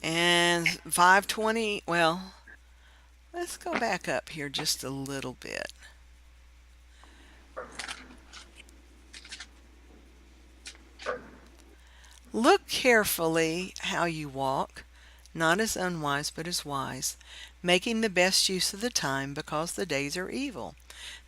And 5:20, well, let's go back up here just a little bit. Look carefully how you walk, not as unwise but as wise, making the best use of the time because the days are evil.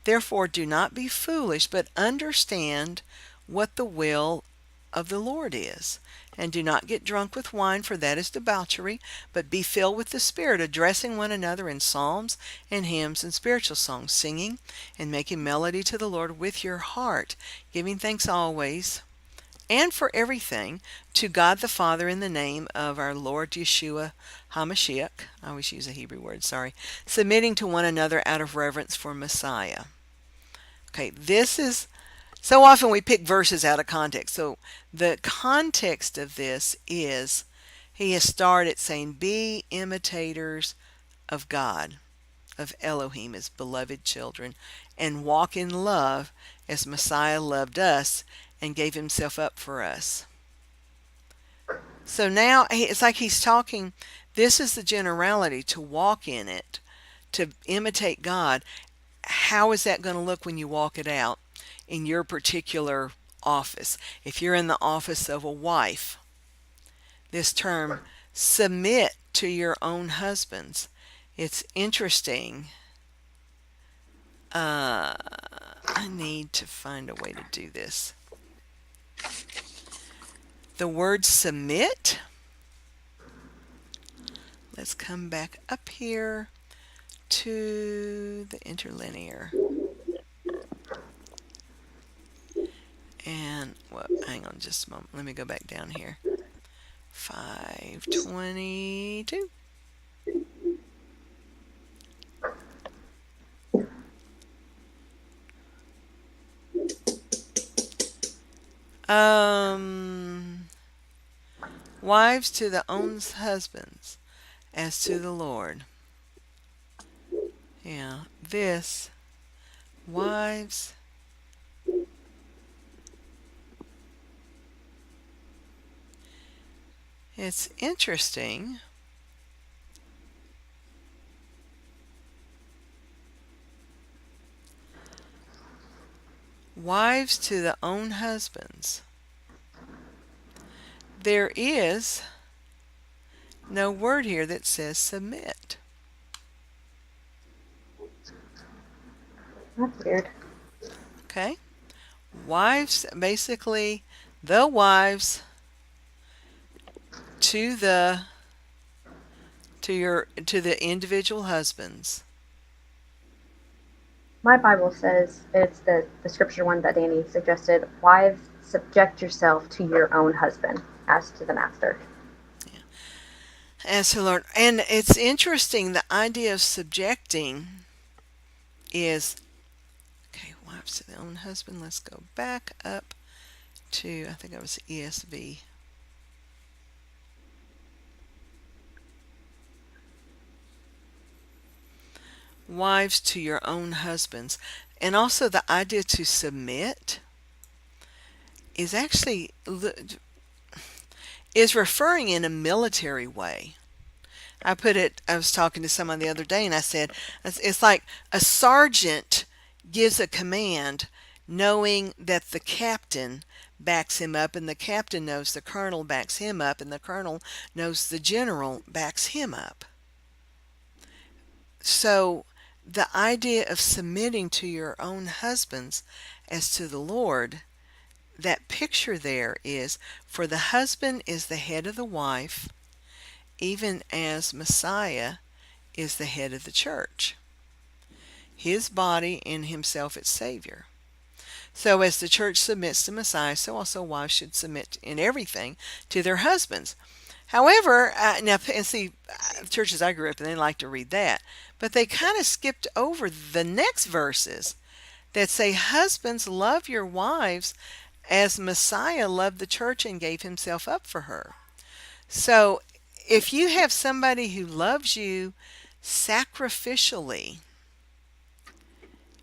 Therefore do not be foolish, but understand what the will of the Lord is. And do not get drunk with wine, for that is debauchery, but be filled with the Spirit, addressing one another in psalms and hymns and spiritual songs, singing and making melody to the Lord with your heart, giving thanks always and for everything to God the Father in the name of our Lord Yeshua HaMashiach. I always use a Hebrew word, sorry. Submitting to one another out of reverence for Messiah. Okay, this is so often we pick verses out of context. So the context of this is he has started saying, be imitators of God, of Elohim as beloved children, and walk in love as Messiah loved us and gave himself up for us. So now it's like he's talking, this is the generality, to walk in it, to imitate God. How is that going to look when you walk it out in your particular office? If you're in the office of a wife, this term, submit to your own husbands. It's interesting. I need to find a way to do this. The word submit, let's come back up here to the interlinear. And, well, hang on just a moment. Let me go back down here. 522. Wives to the own husbands as to the Lord. Yeah, this, wives. It's interesting. Wives to the own husbands. There is no word here that says submit. That's weird. Okay? Wives, basically, the wives to the individual husbands. My Bible says it's the scripture one that Danny suggested. Wives, subject yourself to your own husband as to the master. as to learn. And it's interesting, the idea of subjecting is, okay, wives to their own husband. Let's go back up to, I think it was ESV. Wives to your own husbands. And also the idea to submit is actually is referring in a military way. I was talking to someone the other day and I said, it's like a sergeant gives a command knowing that the captain backs him up, and the captain knows the colonel backs him up, and the colonel knows the general backs him up. So the idea of submitting to your own husbands as to the Lord, that picture there is, for the husband is the head of the wife, even as Messiah is the head of the church, his body and himself its Savior. So as the church submits to Messiah, so also wives should submit in everything to their husbands. However, now and see, churches I grew up in, they like to read that, but they kind of skipped over the next verses that say, "Husbands, love your wives as Messiah loved the church and gave himself up for her." So, if you have somebody who loves you sacrificially,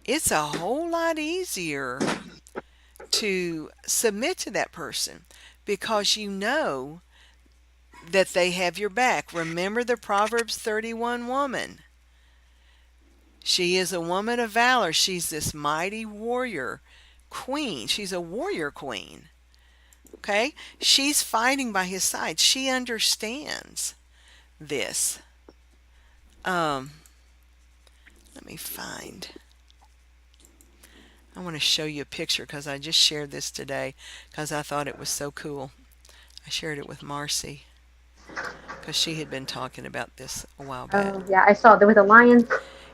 it's a whole lot easier to submit to that person because you know that they have your back. Remember the Proverbs 31 woman. She is a woman of valor. She's this mighty warrior queen. She's a warrior queen. Okay? She's fighting by his side. She understands this. Um, Let me find. I want to show you a picture because I just shared this today because I thought it was so cool. I shared it with Marcy because she had been talking about this a while back. Oh yeah, I saw there with the lions.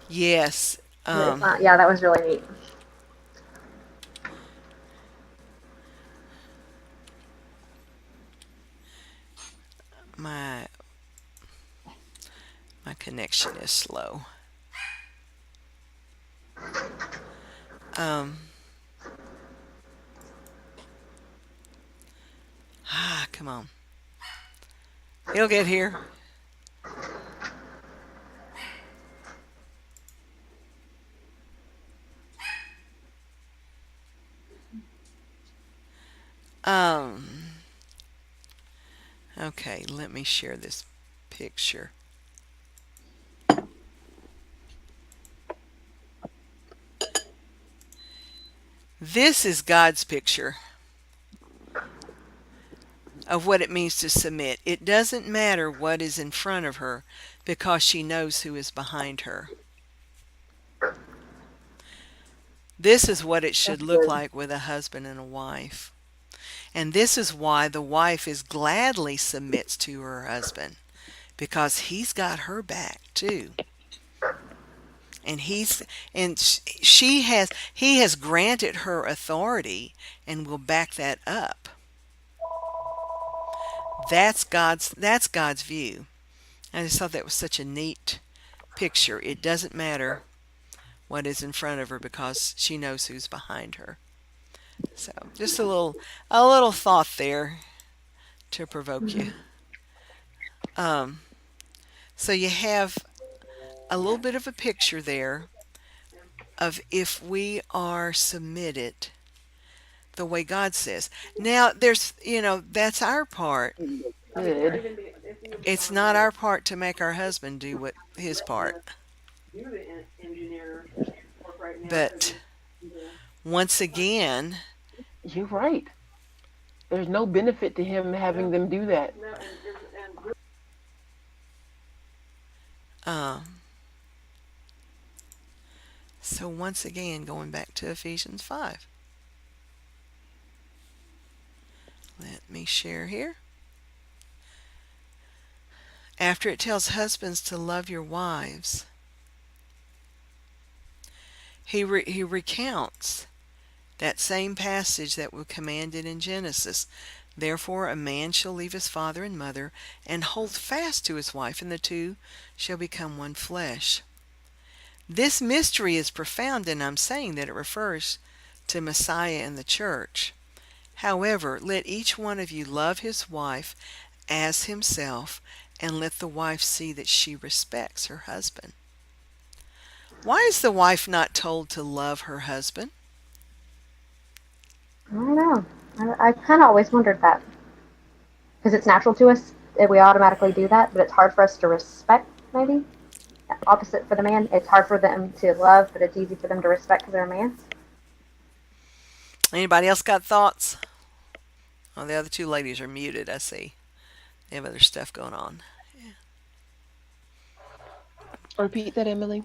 Yes. Yeah, that was really neat. My my connection is slow. Um, Come on. He'll get here. Um, okay, let me share this picture. This is God's picture of what it means to submit. It doesn't matter what is in front of her because she knows who is behind her. This is what it should That's look good. like with a husband and a wife. And this is why the wife is gladly submits to her husband because he's got her back too. And she has he has granted her authority and will back that up. That's God's view. I just thought that was such a neat picture. It doesn't matter what is in front of her because she knows who's behind her. So just a little thought there to provoke you. Mhm. Um, so you have a little bit of a picture there of if we are submitted the way God says. Now that's our part. Good. It's not our part to make our husband do what his part. But once again, You're right. There's no benefit to him having them do that. um, so once again, going back to Ephesians 5. Let me share here. After it tells husbands to love your wives, he recounts that same passage that was commanded in Genesis. Therefore a man shall leave his father and mother and hold fast to his wife, and the two shall become one flesh. This mystery is profound, and I'm saying that it refers to Messiah and the church. However, let each one of you love his wife as himself, and let the wife see that she respects her husband. Why is the wife not told to love her husband? I don't know. I kind of always wondered that because it's natural to us. We automatically do that, but it's hard for us to respect, maybe. Opposite for the man. It's hard for them to love, but it's easy for them to respect because they're a man. Anybody else got thoughts? Oh, the other two ladies are muted, I see. They have other stuff going on. Repeat that, Emily.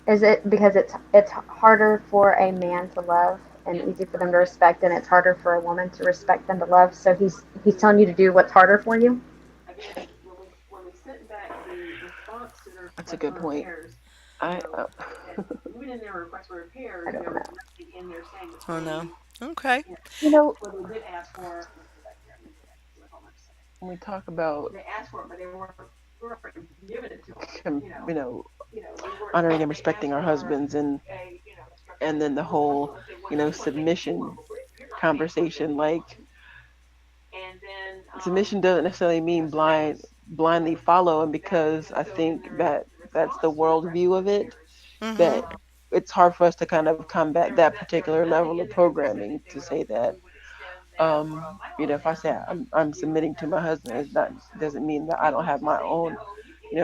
Is it because it's harder for a man to love and easy for them to respect, and it's harder for a woman to respect than to love? So he's telling you to do what's harder for you. That's a good point. I I don't know. Oh, no. Okay. you know when we talk about you know honoring and respecting our husbands and then the whole submission conversation, like submission doesn't necessarily mean blindly follow, and because I think that that's the world view of it, Mm-hmm. that it's hard for us to kind of combat that particular level of programming to say that if I say I'm submitting to my husband, it's not doesn't mean that I don't have my own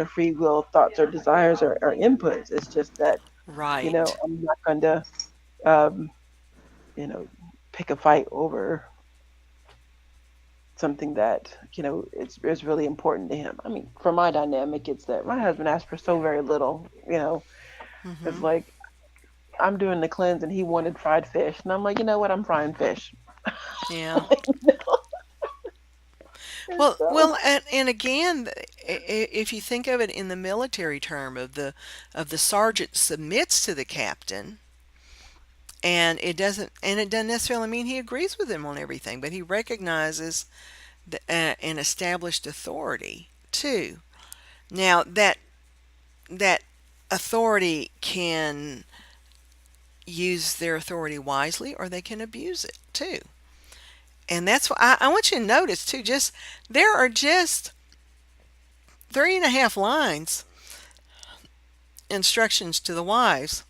free will thoughts or desires or inputs. It's just that Right. I'm not going to um, you know pick a fight over something that it's really important to him. I mean, for my dynamic, it's that my husband asked for so very little. It's Mm-hmm. like I'm doing the cleanse and he wanted fried fish, and I'm like, you know what, I'm frying fish. Yeah. And Well, so well, and again, if you think of it in the military term of the sergeant submits to the captain, and it doesn't necessarily mean he agrees with him on everything, but he recognizes an established authority too. Now that authority can use their authority wisely, or they can abuse it too. And that's what I want you to notice too. Just there are just 3.5 lines instructions to the wives.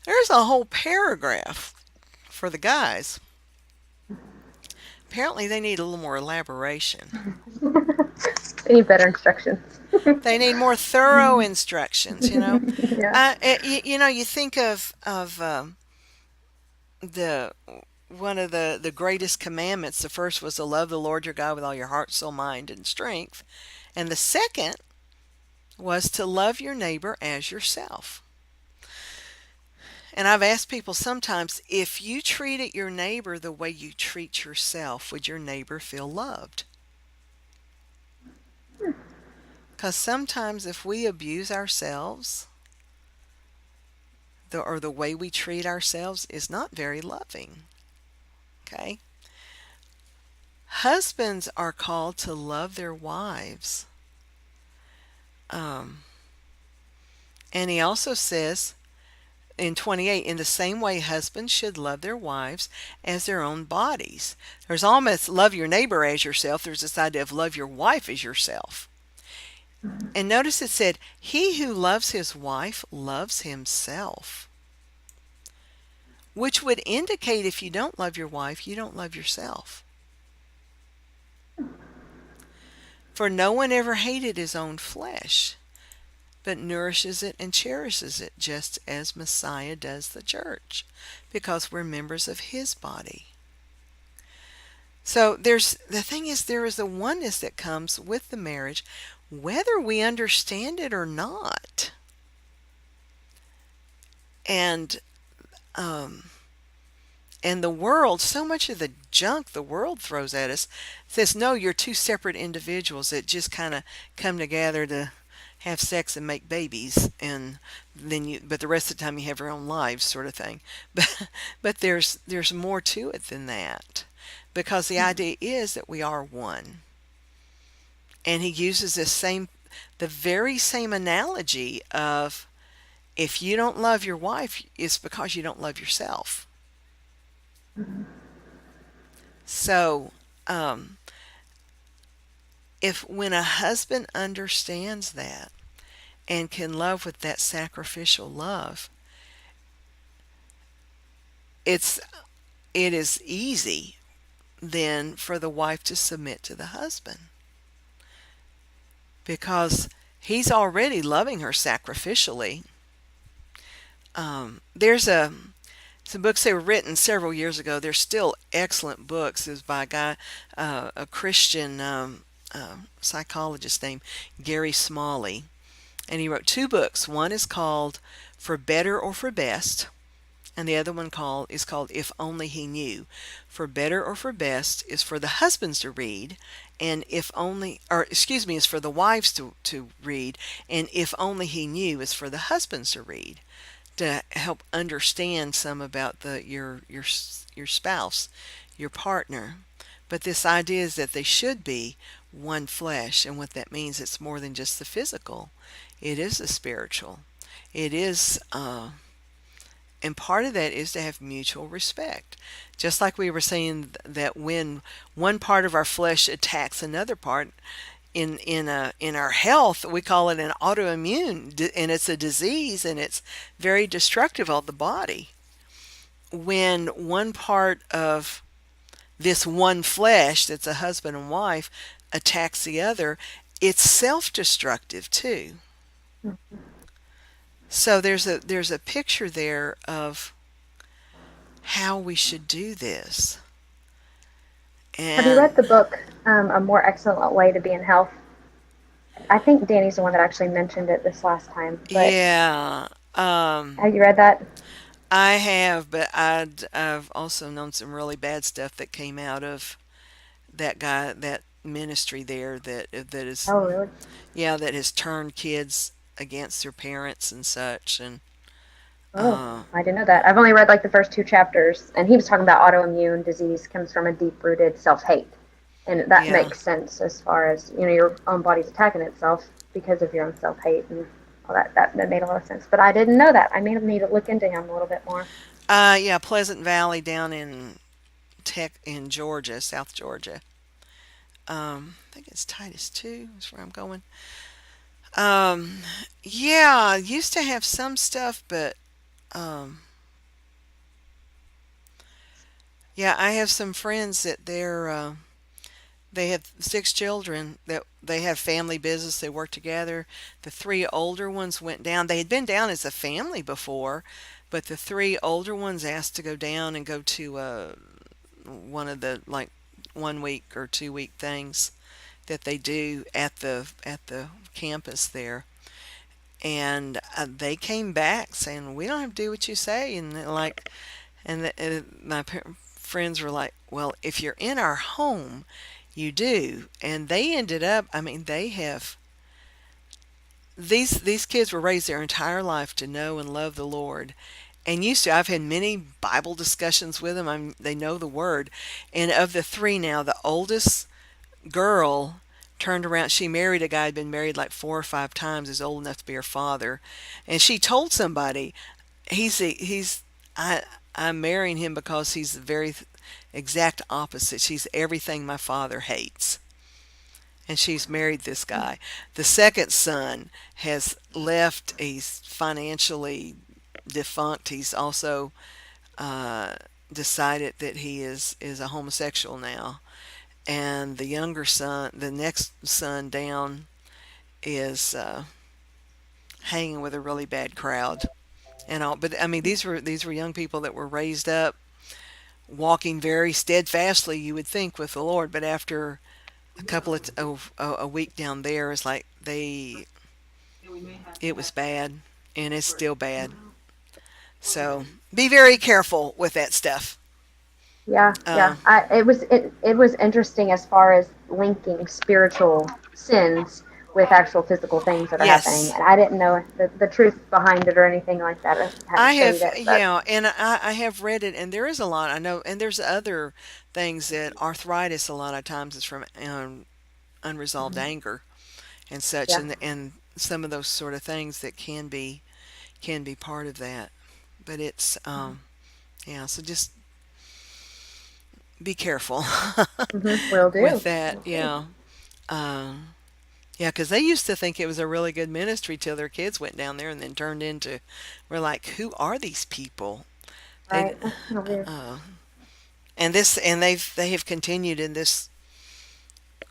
There's a whole paragraph for the guys. Apparently, they need a little more elaboration. They need better instructions. They need more thorough instructions. Yeah. You think of the one of the greatest commandments. The first was to love the Lord your God with all your heart, soul, mind, and strength, and the second was to love your neighbor as yourself. And I've asked people sometimes, if you treated your neighbor the way you treat yourself, would your neighbor feel loved? Because sometimes if we abuse ourselves, or the way we treat ourselves is not very loving. Okay? Husbands are called to love their wives. Um, and he also says in 28, in the same way, husbands should love their wives as their own bodies. There's almost love your neighbor as yourself. There's this idea of love your wife as yourself. And notice it said, he who loves his wife loves himself, which would indicate if you don't love your wife, you don't love yourself. For no one ever hated his own flesh, but nourishes it and cherishes it, just as Messiah does the church, because we're members of his body. So the thing is, there is a oneness that comes with the marriage, whether we understand it or not. And um, and the world, so much of the junk the world throws at us says, no, you're two separate individuals that just kind of come together to have sex and make babies, and but the rest of the time you have your own lives, sort of thing. But there's more to it than that, because the idea is that we are one. And he uses the very same analogy of, if you don't love your wife, it's because you don't love yourself. So, um, if when a husband understands that and can love with that sacrificial love, it's it is easy then for the wife to submit to the husband, because he's already loving her sacrificially. There's some books that were written several years ago. They're still excellent books. It was by a guy, a Christian psychologist named Gary Smalley, and he wrote two books. One is called For Better or for Best, and the other one is called If Only He Knew. For Better or for Best is for the husbands to read, and if only, or excuse me, is for the wives to read, and If Only He Knew is for the husbands to read, to help understand some about your spouse, your partner. But this idea is that they should be one flesh, and what that means, it's more than just the physical. It is the spiritual. It is, and part of that is to have mutual respect. Just like we were saying that when one part of our flesh attacks another part, in our health, we call it an autoimmune, and it's a disease, and it's very destructive of the body. When one part of this one flesh, that's a husband and wife, attacks the other, it's self-destructive too. So there's a picture there of how we should do this. Have you read And the book A More Excellent Way to Be in Health? I think Danny's the one that actually mentioned it this last time. But yeah, have you read that? I have, but I've also known some really bad stuff that came out of that ministry there, that is, Oh, really? yeah, that has turned kids against their parents and such. And Oh, uh I didn't know that. I've only read like the first two chapters, and he was talking about autoimmune disease comes from a deep-rooted self-hate, and that yeah. makes sense as far as your own body's attacking itself because of your own self-hate and all that. That made a lot of sense, but I didn't know that. I may need to look into him a little bit more. Yeah, Pleasant Valley down in Georgia, South Georgia. I think it's Titus 2 is where I'm going. Um, yeah, used to have some stuff, but um, yeah, I have some friends that they have six children, that they have family business. They work together. The three older ones went down. They had been down as a family before, but the three older ones asked to go down and go to one of the, like, 1 week or 2 week things that they do at the campus there. And they came back saying, we don't have to do what you say. And my friends were like, well, if you're in our home, you do. And they ended up, I mean, they have, these kids were raised their entire life to know and love the Lord. And used to, I've had many Bible discussions with them. They know the word. And of the three now, the oldest girl turned around. She married a guy who'd been married like 4 or 5 times, is old enough to be her father. And she told somebody, he's I I'm marrying him because he's the very exact opposite. She's everything my father hates. And she's married this guy. The second son has left. He's financially defunct. He's also uh, decided that is a homosexual now. And the younger son, the next son down, is hanging with a really bad crowd and all. But I mean, these were young people that were raised up walking very steadfastly, you would think, with the Lord. But after a couple of a week down there, it's like it was bad, and it's still bad. So be very careful with that stuff. Yeah, Uh, yeah. It was interesting as far as linking spiritual sins with actual physical things that are happening. Yes. And I didn't know the truth behind it or anything like that. I hadn't I studied have, it, but yeah, and I have read it, and there is a lot I know, and there's other things that arthritis a lot of times is from unresolved mhm, anger and such, yeah. and some of those sort of things that can be part of that. But it's yeah, so just be careful Will with do. that. Will do. Yeah. Um, yeah, because they used to think it was a really good ministry till their kids went down there and then turned into, we're like, who are these people? They, Right. That's kind of weird. uh, and they have continued in this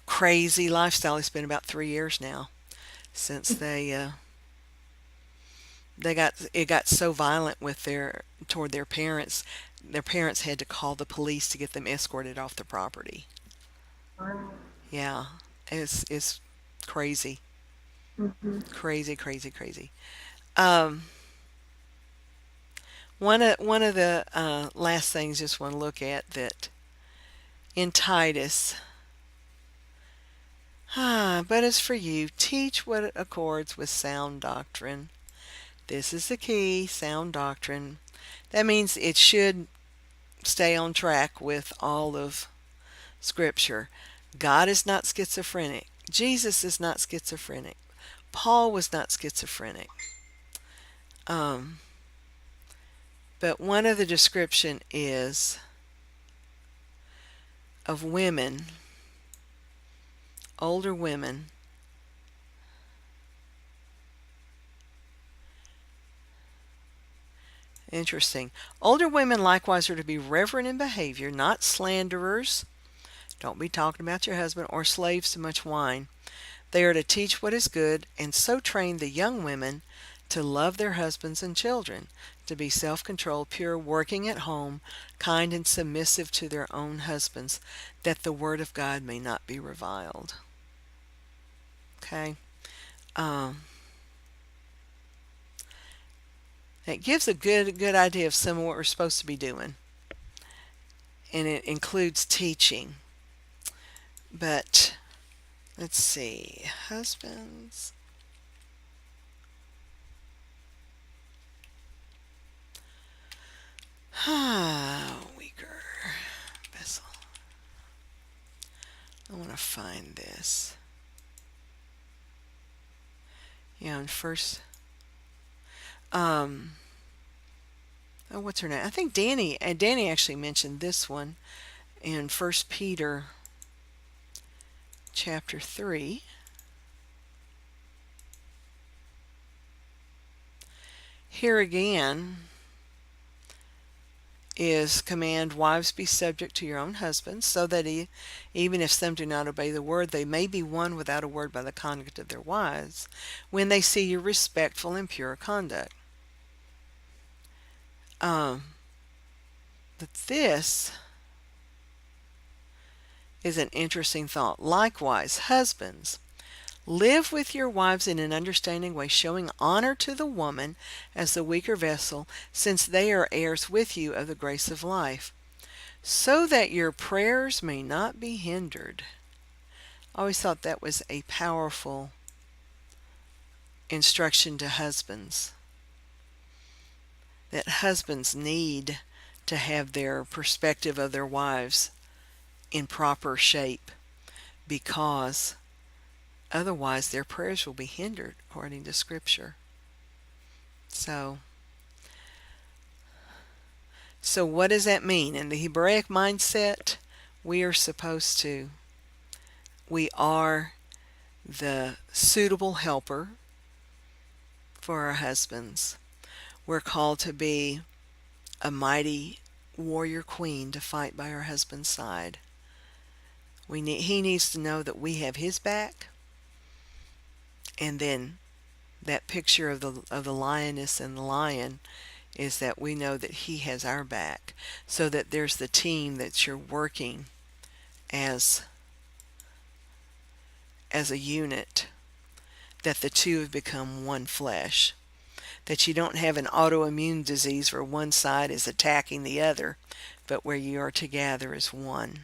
crazy lifestyle. It's been about 3 years now since they got it got so violent with their toward their parents. Their parents had to call the police to get them escorted off the property. Wow. Yeah, it's crazy, Hmm. crazy, crazy, crazy. Um, one of the last things just want to look at that in Titus. But as for you, teach what accords with sound doctrine. This is the key, sound doctrine. That means it should stay on track with all of Scripture. God is not schizophrenic. Jesus is not schizophrenic. Paul was not schizophrenic. Um, but one of the description is of women, older women. Interesting. Older women likewise are to be reverent in behavior, not slanderers. Don't be talking about your husband or slaves to much wine. They are to teach what is good and so train the young women to love their husbands and children, to be self controlled, pure, working at home, kind, and submissive to their own husbands, that the word of God may not be reviled. Okay? Um, it gives a good idea of some of what we're supposed to be doing, and it includes teaching. But let's see, husbands. Weaker vessel. I want to find this. Yeah, and first, um, oh, what's her name? I think Danny. And Danny actually mentioned this one in First Peter chapter 3. Here again is command, wives, be subject to your own husbands, so that even if some do not obey the word, they may be won without a word by the conduct of their wives, when they see your respectful and pure conduct. Um, but this is an interesting thought. Likewise, husbands, live with your wives in an understanding way, showing honor to the woman as the weaker vessel, since they are heirs with you of the grace of life, so that your prayers may not be hindered. I always thought that was a powerful instruction to husbands, that husbands need to have their perspective of their wives in proper shape, because otherwise their prayers will be hindered according to Scripture. So So, what does that mean? In the Hebraic mindset, we are supposed to, we are the suitable helper for our husbands. We're called to be a mighty warrior queen to fight by our husband's side. He needs to know that we have his back, and then that picture of the lioness and the lion is that we know that he has our back, so that there's the team that you're working as as a unit, that the two have become one flesh, that you don't have an autoimmune disease where one side is attacking the other, but where you are together as one.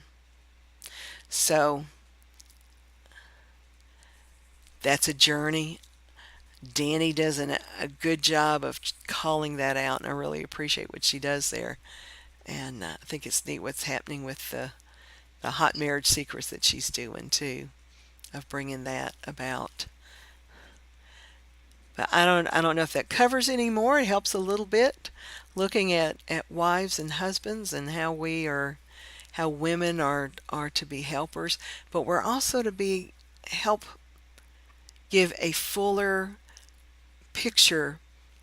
So that's a journey. Danny does a good job of calling that out, and I really appreciate what she does there. And I think it's neat what's happening with the hot marriage secrets that she's doing too, of bringing that about. But I don't know if that covers any more. It helps a little bit, looking at wives and husbands and how women are to be helpers, but we're also to be help give a fuller picture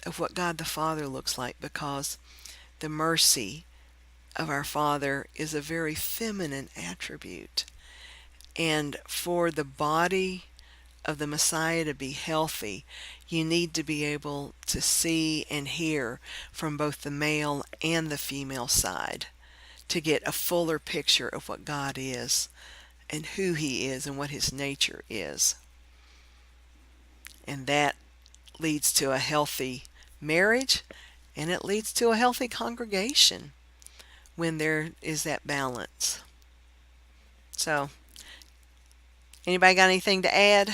of what God the Father looks like, because the mercy of our Father is a very feminine attribute. And for the body of the Messiah to be healthy, you need to be able to see and hear from both the male and the female side to get a fuller picture of what God is and who He is and what His nature is. And that leads to a healthy marriage, and it leads to a healthy congregation when there is that balance. So, anybody got anything to add?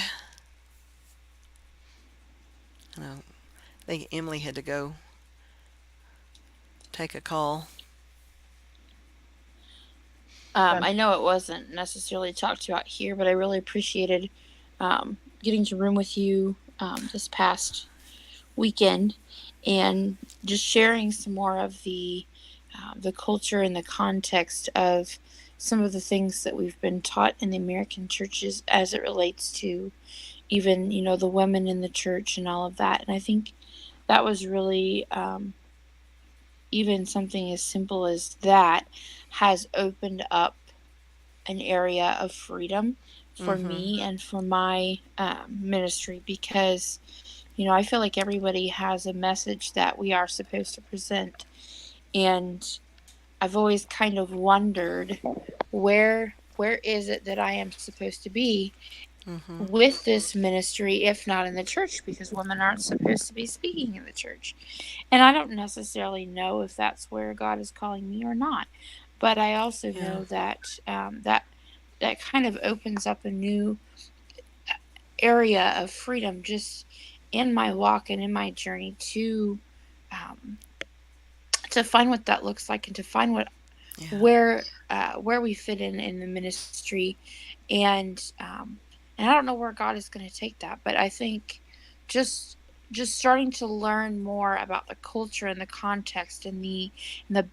I think Emily had to go take a call. I know it wasn't necessarily talked about here, but I really appreciated getting to room with you this past weekend and just sharing some more of the culture and the context of some of the things that we've been taught in the American churches as it relates to even the women in the church and all of that. And I think that was really even something as simple as that has opened up an area of freedom for Mm-hmm. me and for my ministry, because I feel like everybody has a message that we are supposed to present. And I've always kind of wondered, where is it that I am supposed to be Mm-hmm. with this ministry, if not in the church, because women aren't supposed to be speaking in the church. And I don't necessarily know if that's where God is calling me or not. But I also Yeah. know that that kind of opens up a new area of freedom just in my walk and in my journey um, to find what that looks like, and to find Yeah. where we fit in the ministry. And um, and I don't know where God is going to take that, but I think just just starting to learn more about the culture and the context and the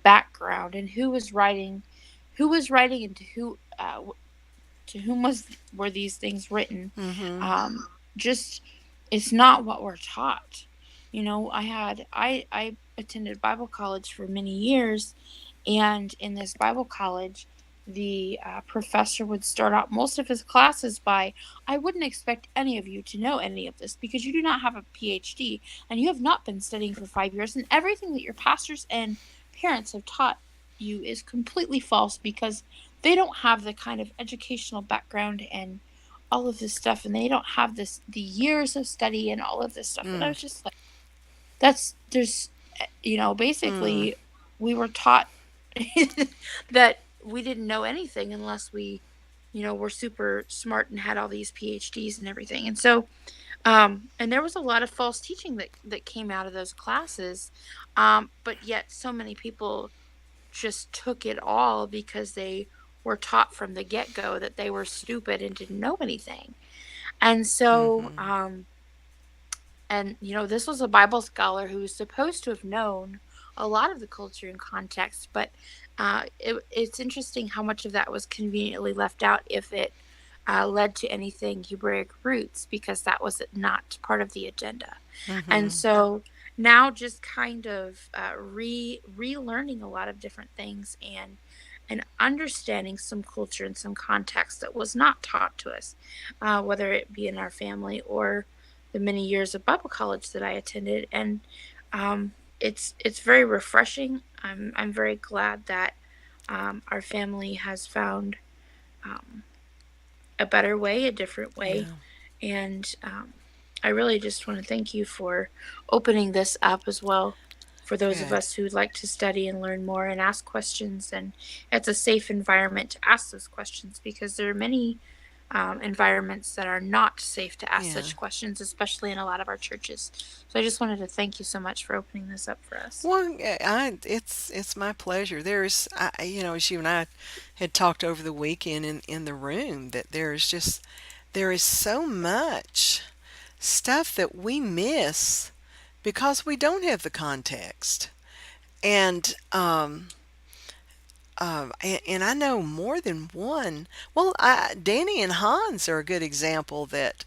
background, and who was writing and to whom were these things written. Mm-hmm. Just it's not what we're taught. I attended Bible college for many years, and in this Bible college, the professor would start out most of his classes by, "I wouldn't expect any of you to know any of this because you do not have a PhD and you have not been studying for 5 years, and everything that your pastors and parents have taught you is completely false because they don't have the kind of educational background and all of this stuff, and they don't have the years of study and all of this stuff." And I Mm. was just like, that's there's Mm. basically we were taught that we didn't know anything unless we were super smart and had all these PhDs and everything. And so and there was a lot of false teaching that came out of those classes, but yet so many people just took it all because they were taught from the get-go that they were stupid and didn't know anything. And so Mm-hmm. and this was a Bible scholar who was supposed to have known a lot of the culture and context, but it's interesting how much of that was conveniently left out if it led to anything Hebraic roots, because that was not part of the agenda. And Mm-hmm. so now just kind of relearning a lot of different things, and understanding some culture and some context that was not taught to us, whether it be in our family or the many years of Bible college that I attended. And it's very refreshing. I'm very glad that our family has found um, a better way, a different way. Yeah. And I really just want to thank you for opening this up as well for those of Good. us who'd like to study and learn more and ask questions. And it's a safe environment to ask those questions, because there are many environments that are not safe to ask Yeah. such questions, especially in a lot of our churches. So I just wanted to thank you so much for opening this up for us. Well, it's my pleasure. As you and I had talked over the weekend in the room, that there is so much stuff that we miss because we don't have the context. And and I know more than one. Well, Danny and Hans are a good example that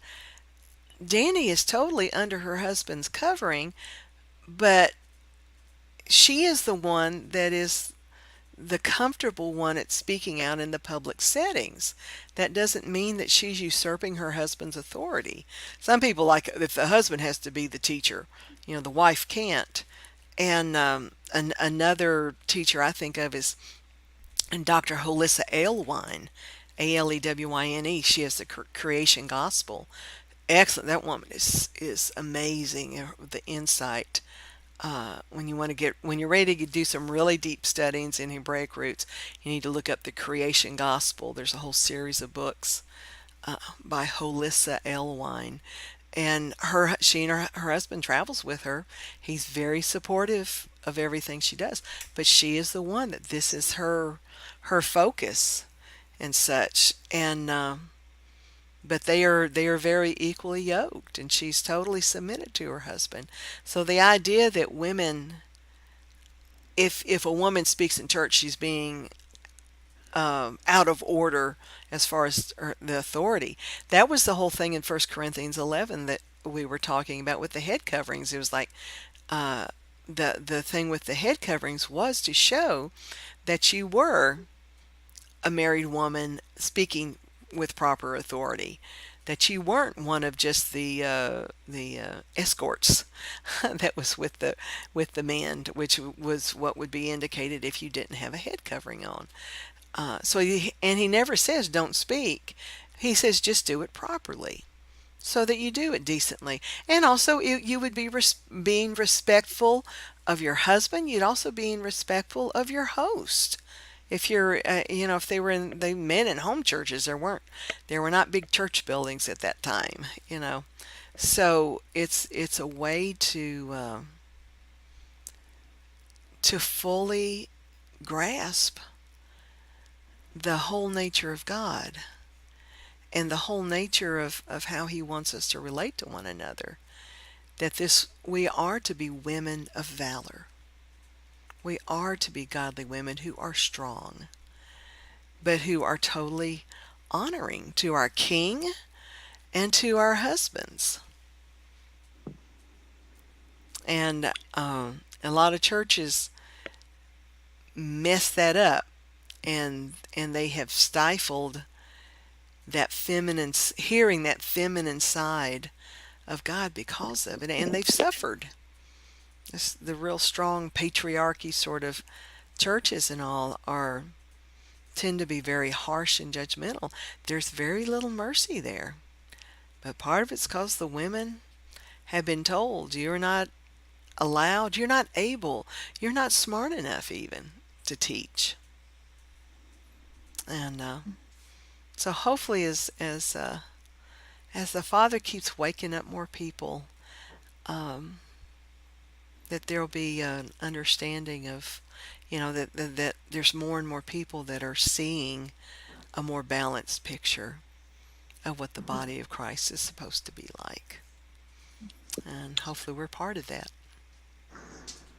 Danny is totally under her husband's covering, but she is the one that is the comfortable one at speaking out in the public settings. That doesn't mean that she's usurping her husband's authority. Some people like if the husband has to be the teacher, the wife can't. And another teacher I think of is Dr. Holissa Alewyne, Alewyne. She has the Creation Gospel. Excellent. That woman is amazing. The insight when you're ready to do some really deep studies in Hebraic roots, you need to look up the Creation Gospel. There's a whole series of books by Holissa Alewyne, and she and her husband travels with her. He's very supportive of everything she does, but she is the one that this is her focus and such, and but they are very equally yoked, and she's totally submitted to her husband. So the idea that women, if a woman speaks in church, she's being out of order as far as the authority. That was the whole thing in 1 Corinthians 11 that we were talking about with the head coverings. It was like uh, the thing with the head coverings was to show that you were a married woman speaking with proper authority, that you weren't one of just the escorts that was with the men, which was what would be indicated if you didn't have a head covering on. And he never says don't speak. He says just do it properly, so that you do it decently. And also, you would be being respectful of your husband. You'd also be respectful of your host. If if they were in the men in home churches, there were not big church buildings at that time. So it's a way to fully grasp the whole nature of God and the whole nature of how he wants us to relate to one another. That we are to be women of valor. We are to be godly women who are strong, but who are totally honoring to our king and to our husbands. And a lot of churches mess that up, and they have stifled that hearing that feminine side of God because of it, and they've suffered. The real strong patriarchy sort of churches and all tend to be very harsh and judgmental. There's very little mercy there, but part of it's because the women have been told you're not allowed, you're not able, you're not smart enough even to teach. And so hopefully, as the Father keeps waking up more people, um, that there'll be an understanding of, that there's more and more people that are seeing a more balanced picture of what the body of Christ is supposed to be like. And hopefully we're part of that.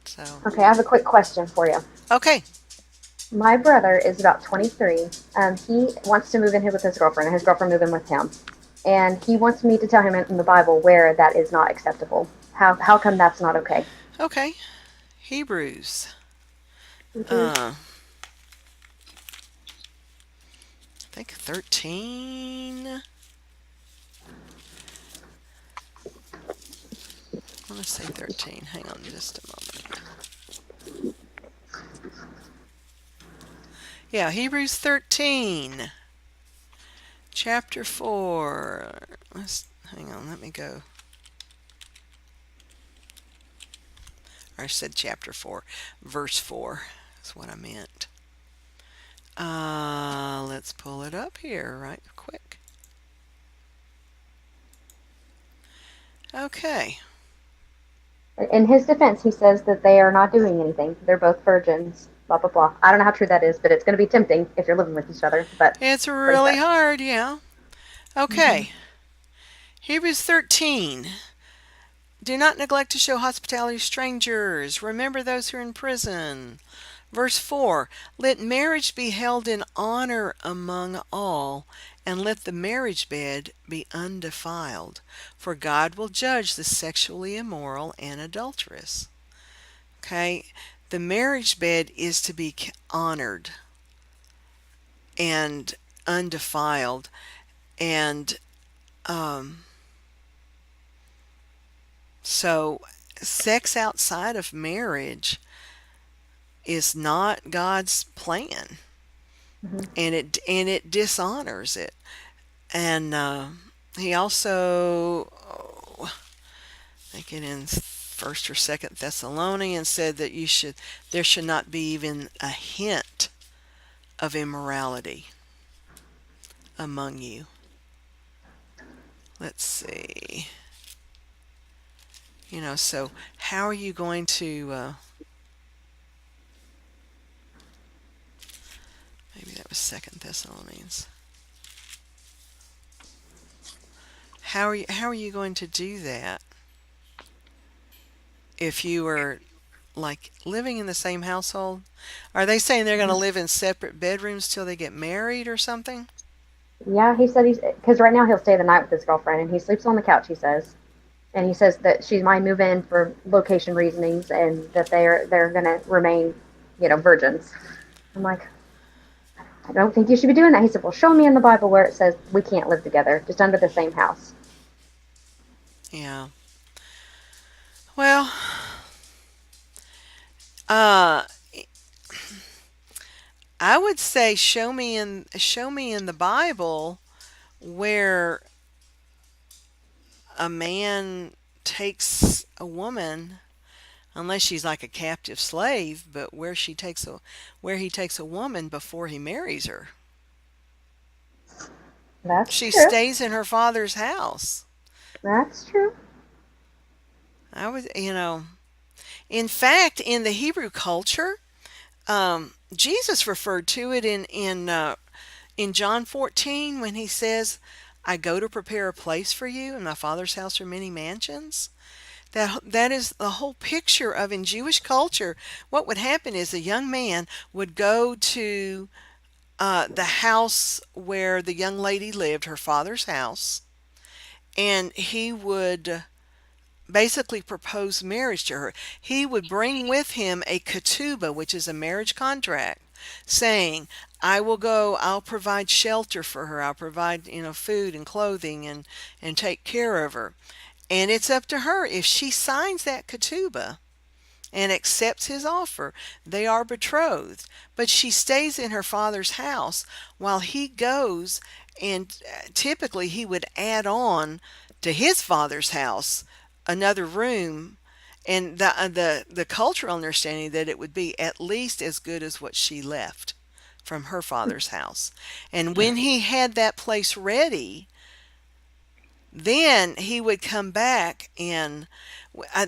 So, Okay, I have a quick question for you. okay. My brother is about 23. He wants to move in with his girlfriend, and his girlfriend move in with him. And he wants me to tell him in the Bible where that is not acceptable. How come that's not okay? Okay. Hebrews. Hebrews. I think 13. I want to say 13. Hang on just a moment. Yeah, Hebrews 13. Chapter 4. Hang on, let me go. I said chapter 4. Verse 4 is what I meant. Let's pull it up here right quick. Okay. In his defense, he says that they are not doing anything. They're both virgins. Blah blah blah. I don't know how true that is, but it's going to be tempting if you're living with each other. But It's that's what he really says. hard, yeah. Hmm. Okay. Hebrews 13. Do not neglect to show hospitality to strangers. Remember those who are in prison. Verse 4. Let marriage be held in honor among all, and let the marriage bed be undefiled, for God will judge the sexually immoral and adulterous. Okay? The marriage bed is to be honored and undefiled. And um, so, sex outside of marriage is not God's plan, Hmm. and it dishonors it. And he also, I think it in First or Second Thessalonians said that there should not be even a hint of immorality among you. Let's see. So how are you going to? Maybe that was Second Thessalonians. How are you going to do that if you are like living in the same household? Are they saying they're going to Hmm. live in separate bedrooms till they get married or something? Yeah, he said he's because right now he'll stay the night with his girlfriend and he sleeps on the couch. He says, and he says that she might move in for location reasonings and that they're going to remain, virgins. I'm like, I don't think you should be doing that. He said, well, show me in the Bible where it says we can't live together just under the same house. Yeah. Well, uh, I would say show me in the Bible where a man takes a woman, unless she's like a captive slave, but where he takes a woman before he marries her. That's She true. stays in her father's house. That's true. I would, in fact, in the Hebrew culture, Jesus referred to it in John 14 when he says, "I go to prepare a place for you. In my Father's house are many mansions." That is the whole picture of in Jewish culture. What would happen is a young man would go to the house where the young lady lived, her father's house, and he would basically propose marriage to her. He would bring with him a ketubah, which is a marriage contract, saying, I'll provide shelter for her. I'll provide, food and clothing and take care of her. And it's up to her if she signs that ketubah and accepts his offer. They are betrothed, but she stays in her father's house while he goes, and typically he would add on to his father's house another room, and the cultural understanding that it would be at least as good as what she left from her father's house. And when he had that place ready, then he would come back and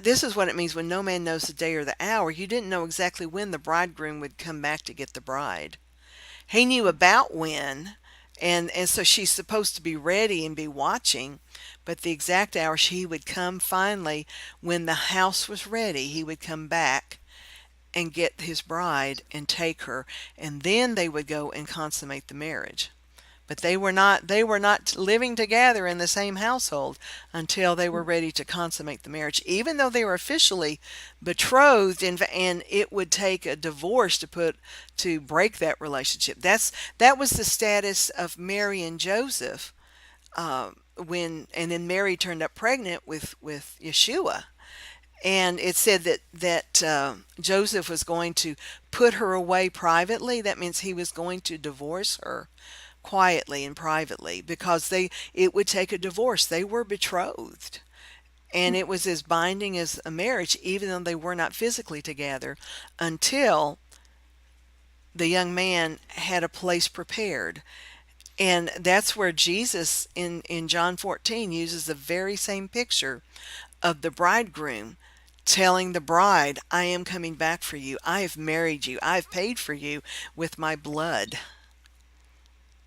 this is what it means when no man knows the day or the hour. You didn't know exactly when the bridegroom would come back to get the bride. He knew about when, and so she's supposed to be ready and be watching, but the exact hour she would come finally when the house was ready, he would come back and get his bride and take her, and then they would go and consummate the marriage. But they were not living together in the same household until they were ready to consummate the marriage, even though they were officially betrothed, and it would take a divorce to break that relationship. That was the status of Mary and Joseph, and then Mary turned up pregnant with Yeshua. And it said that Joseph was going to put her away privately. That means he was going to divorce her quietly and privately, because it would take a divorce. They were betrothed, and it was as binding as a marriage, even though they were not physically together, until the young man had a place prepared. And that's where Jesus in John 14 uses the very same picture of the bridegroom telling the bride, I am coming back for you. I have married you. I've paid for you with my blood.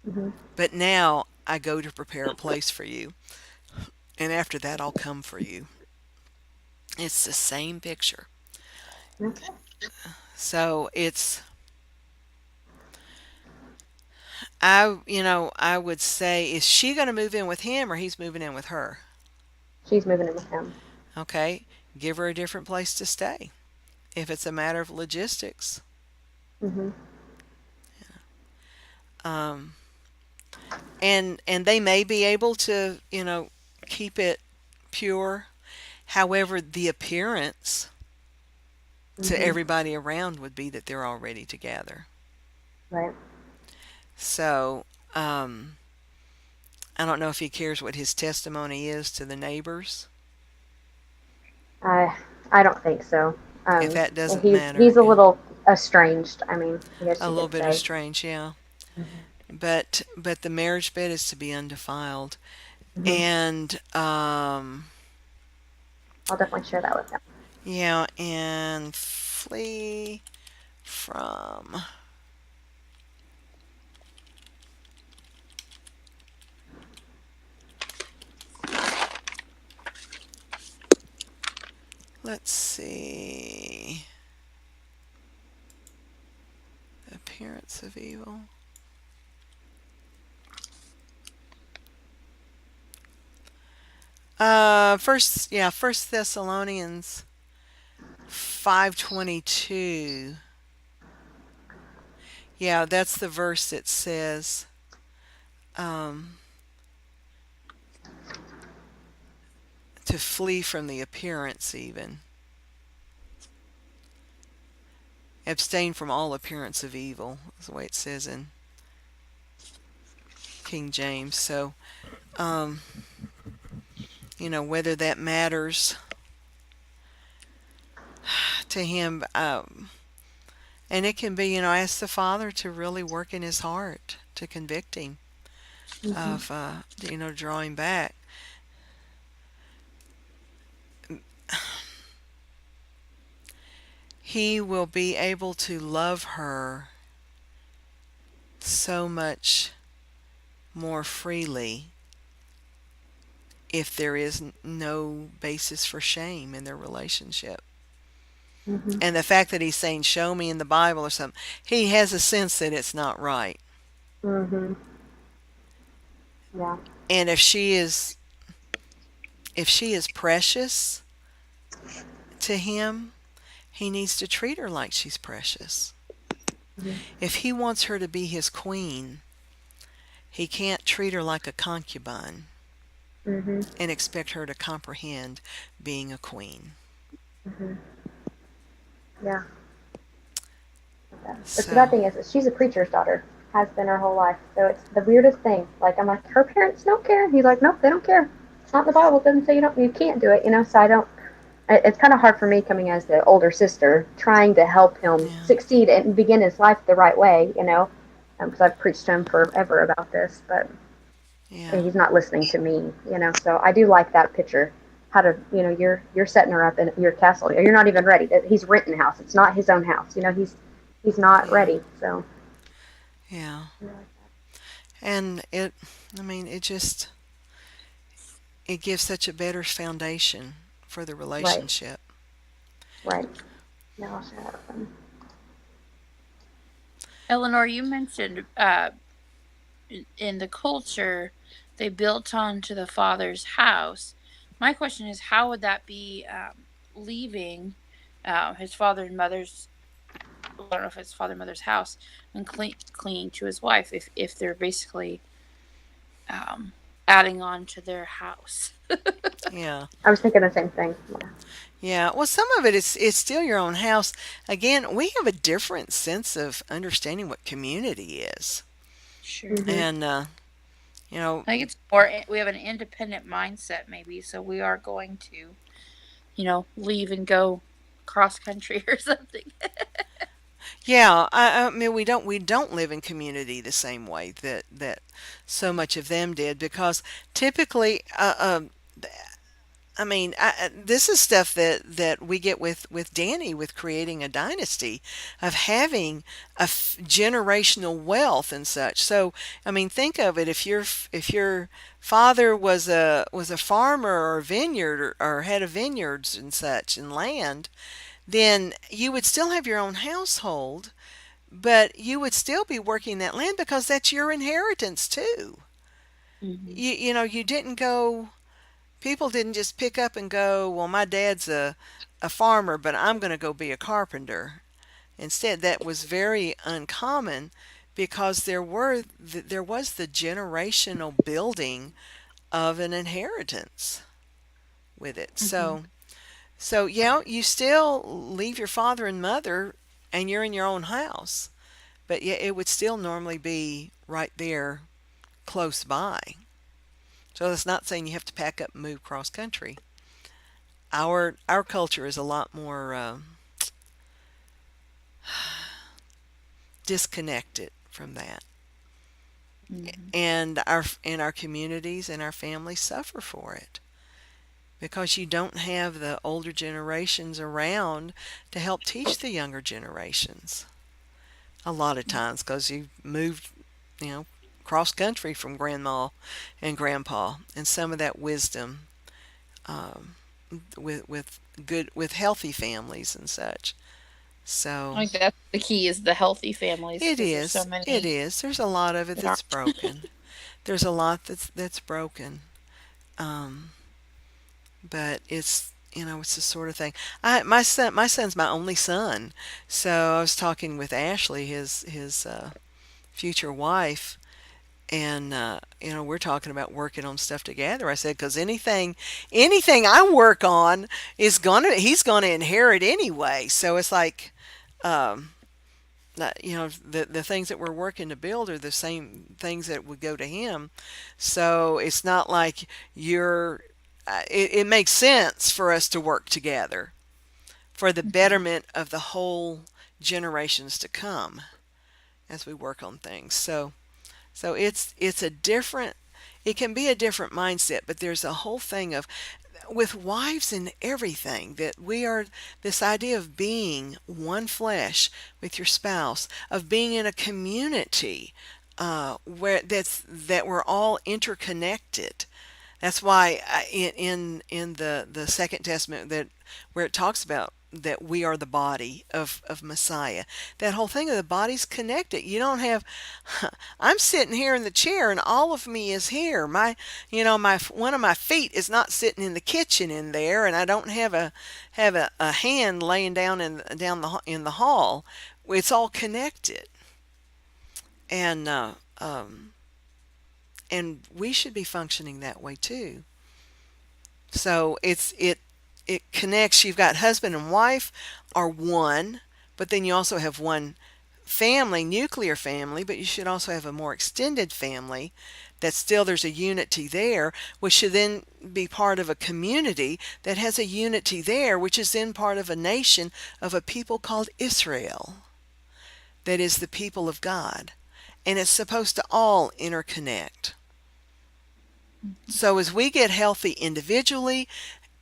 Hmm. But now I go to prepare a place for you. And after that, I'll come for you. It's the same picture. Okay. So I would say, is she going to move in with him or he's moving in with her? She's moving in with him. Okay, give her a different place to stay if it's a matter of logistics. Hmm. Um, and they may be able to, keep it pure. However, the appearance to Hmm. everybody around would be that they're already together. Right. So, um, I don't know if he cares what his testimony is to the neighbors. I I don't think so. If Um, that doesn't he's matter, a little estranged. I mean, I guess a you little could bit say. estranged, yeah. Hmm. But the marriage bed is to be undefiled, Hmm. and I'll definitely share that with him. yeah, and flee from. Let's see. Appearance of evil. First Thessalonians 5:22. Yeah, that's the verse that says, um, to flee from the appearance, even abstain from all appearance of evil. Is the way it says in King James. So, um, whether that matters to him, and it can be, ask the Father to really work in his heart to convict him Hmm. of, drawing back. He will be able to love her so much more freely if there is no basis for shame in their relationship. Hmm. And the fact that he's saying, show me in the Bible or something, he has a sense that it's not right. Hmm. Yeah. And if she is precious to him, he needs to treat her like she's precious. Hmm. If he wants her to be his queen, he can't treat her like a concubine Hmm. and expect her to comprehend being a queen. Hmm. Yeah. But the bad So, thing is, she's a preacher's daughter. Has been her whole life. So it's the weirdest thing. Like I'm like, her parents don't care. He's like, nope, they don't care. It's not in the Bible. It doesn't say you can't do it. So I don't. It's kind of hard for me coming as the older sister, trying to help him yeah, succeed and begin his life the right way. Because I've preached to him forever about this, but yeah, he's not listening to me. So I do like that picture. How to, you're setting her up in your castle. You're not even ready. He's renting a house. It's not his own house. He's not yeah, ready. So. yeah. And it gives such a better foundation for the Right, relationship. right. Yeah, I'll share that with them. Eleanor, you mentioned in the culture they built onto the father's house. My question is, how would that be leaving his father and mother's? Well, I don't know if it's father and mother's house and clinging to his wife if they're basically um, adding on to their house. Yeah. I was thinking the same thing. Yeah. Yeah. Well, some of it is still your own house. Again, we have a different sense of understanding what community is. Sure. Mhm. And you know, I think it's more we have an independent mindset maybe, so we are going to, leave and go cross country or something. Yeah, I mean we don't live in community the same way that so much of them did because typically I mean, this is stuff that we get with Danny with creating a dynasty of having generational wealth and such. So, I mean, think of it if your father was a farmer or a vineyard or had a vineyards and such and land, then you would still have your own household, but you would still be working that land because that's your inheritance too. Hmm. You didn't go People didn't just pick up and go, well, my dad's a farmer, but I'm going to go be a carpenter. Instead, that was very uncommon because there was the generational building of an inheritance with it. Hmm. So yeah, you still leave your father and mother and you're in your own house, but yeah, it would still normally be right there close by. So that's not saying you have to pack up and move cross country. Our culture is a lot more disconnected from that, Hmm. and our communities and our families suffer for it because you don't have the older generations around to help teach the younger generations. A lot of times, because you moved, you know, cross country from grandma and grandpa, and some of that wisdom um, with healthy families and such. So I think that's the key is the healthy families it because there's so is. It many is. There's a lot of it that that's aren't. broken. There's a lot that's broken. Um, but it's the sort of thing. My son's my only son. So I was talking with Ashley, his future wife, and we're talking about working on stuff together. I said because anything I work on he's gonna inherit anyway. So it's like. Um, the things that we're working to build are the same things that would go to him. So it's not like it makes sense for us to work together for the Hmm. betterment of the whole generations to come as we work on things. So it's a different it can be a different mindset, but there's a whole thing of with wives and everything that we are this idea of being one flesh with your spouse, of being in a community where that we're all interconnected. That's why in the Second Testament that where it talks about that we are the body of Messiah. That whole thing of the body's connected. You don't have I'm sitting here in the chair and all of me is here. My one of my feet is not sitting in the kitchen in there and I don't have a hand laying down in the hall. It's all connected. And and we should be functioning that way too. So it connects. You've got husband and wife are one, but then you also have one family, nuclear family, but you should also have a more extended family that still there's a unity there, which should then be part of a community that has a unity there, which is then part of a nation of a people called Israel, that is the people of God. And it's supposed to all interconnect. So as we get healthy individually,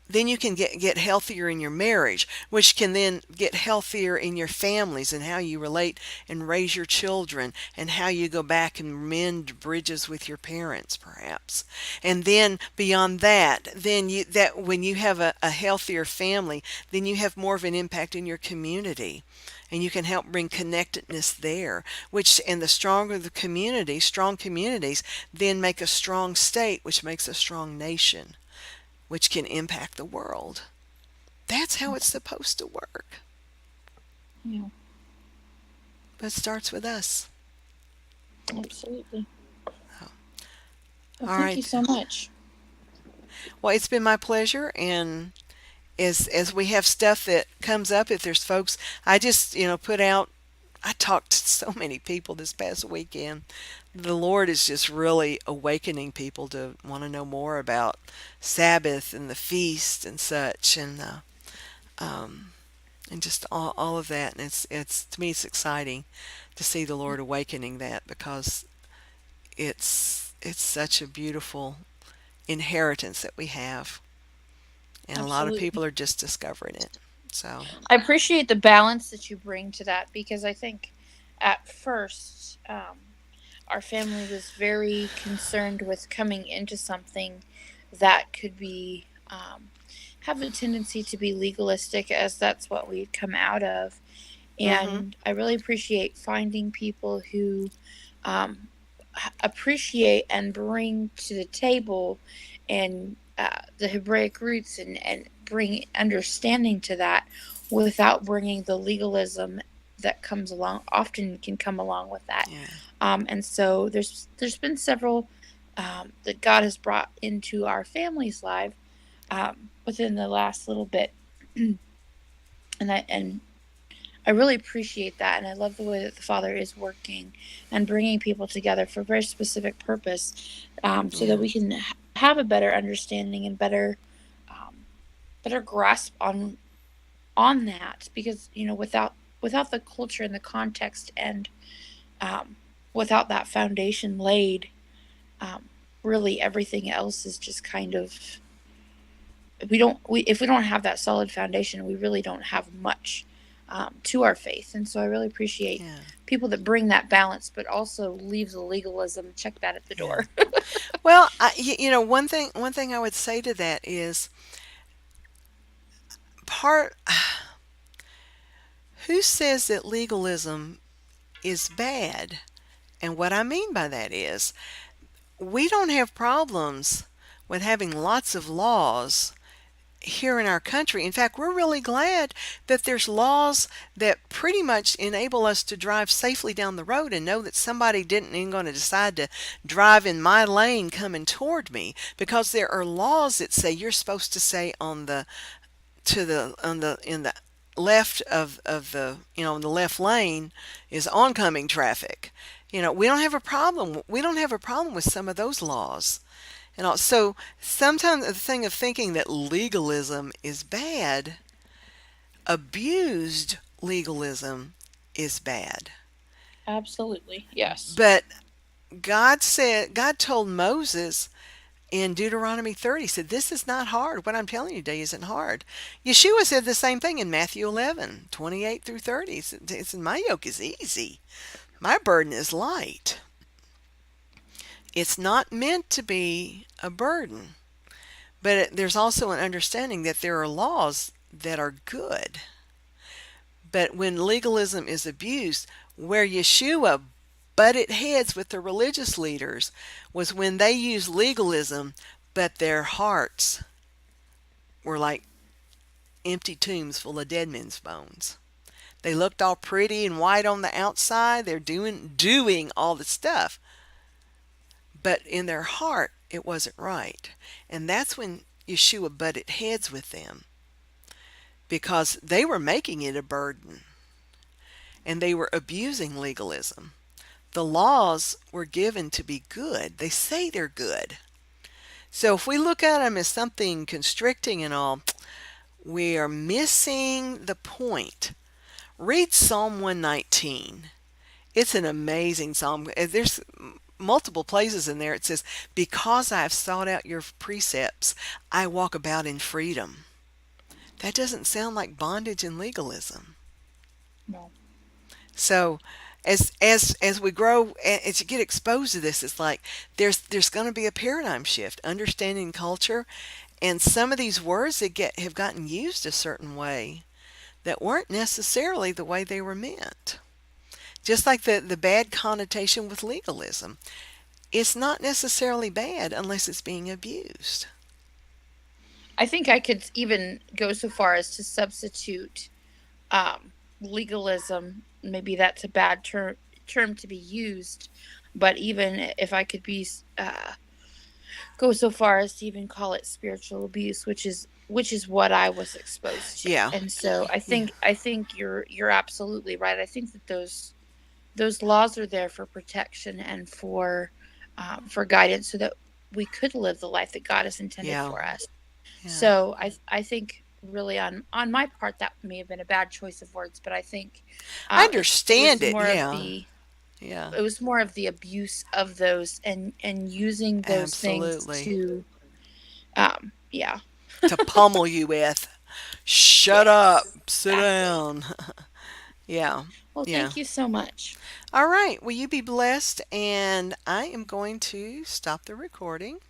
then you can get healthier in your marriage, which can then get healthier in your families and how you relate and raise your children and how you go back and mend bridges with your parents perhaps. And then beyond that, then that when you have a healthier family, then you have more of an impact in your community. And you can help bring connectedness there, which, and the stronger the community, strong communities, then make a strong state, which makes a strong nation which can impact the world. That's how it's supposed to work. Yeah, But it starts with us. absolutely. Oh, Well, all thank you right. so much. Well, it's been my pleasure. And as we have stuff that comes up, if there's folks, I just, put out, I talked to so many people this past weekend. The Lord is just really awakening people to want to know more about Sabbath and the feast and such. And um, and just all of that. And it's to me it's exciting to see the Lord awakening that, because it's such a beautiful inheritance that we have, and a lot of Absolutely. people are just discovering it. So I appreciate the balance that you bring to that, because I think at first, our family was very concerned with coming into something that could be, have a tendency to be legalistic, as that's what we'd come out of. mhm, And I really appreciate finding people who, um, appreciate and bring to the table, and the Hebraic roots, and bring understanding to that, without bringing the legalism that comes along, often can come along with that. yeah, And so there's been several, that God has brought into our family's life, within the last little bit. And I really appreciate that, and I love the way that the Father is working and bringing people together for a very specific purpose, so that yeah, we can have a better understanding and um, better grasp on that. Because without the culture and the context, and um, without that foundation laid, um, really everything else is just kind of, we if we don't have that solid foundation, we really don't have much, to our faith. And so I really appreciate yeah, people that bring that balance, but also leave the legalism, check that at the yeah. door. Well, one thing I would say to that is part. Who says that legalism is bad? And what I mean by that is, we don't have problems with having lots of laws here in our country. In fact, we're really glad that there's laws that pretty much enable us to drive safely down the road and know that somebody didn't even going to decide to drive in my lane coming toward me, because there are laws that say you're supposed to say on the to the on the in the left of the in the left lane is oncoming traffic. We don't have a problem with some of those laws. And also, sometimes the thing of thinking that legalism is bad, abused legalism is bad. Absolutely, yes. But God told Moses in Deuteronomy 30, said, "This is not hard. What I'm telling you today isn't hard." Yeshua said the same thing in Matthew 11:28 through 30. He said, "My yoke is easy. My burden is light." It's not meant to be a burden. But there's also an understanding that there are laws that are good. But when legalism is abused, where Yeshua butted heads with the religious leaders was when they used legalism, but their hearts were like empty tombs full of dead men's bones. They looked all pretty and white on the outside. They're doing all the stuff, but in their heart it wasn't right. And that's when Yeshua butted heads with them, because they were making it a burden and they were abusing legalism. The laws were given to be good. They say they're good. So if we look at them as something constricting and all, we are missing the point. Read Psalm 119. It's an amazing psalm. There's multiple places in there. It says, "Because I have sought out your precepts, I walk about in freedom." That doesn't sound like bondage and legalism. No. So as we grow, as you get exposed to this, it's like there's going to be a paradigm shift, understanding culture, and some of these words that get have gotten used a certain way that weren't necessarily the way they were meant. Just like the bad connotation with legalism. It's not necessarily bad unless it's being abused. I think I could even go so far as to substitute, legalism. Maybe that's a bad term to be used, but even if I could be, go so far as to even call it spiritual abuse, which is what I was exposed to. Yeah. And so I Yeah. think I think you're absolutely right. I think that those laws are there for protection and for guidance, so that we could live the life that God has intended Yeah. for us. Yeah. So I think really on my part that may have been a bad choice of words, but I think I it was understand it. more of Yeah. the Yeah. abuse of those and using those things Absolutely. to yeah. To pummel you with. Shut up. Yes, Sit exactly. down. Yeah. Well, Yeah. thank you so much. All right. Well, you be blessed, and I am going to stop the recording.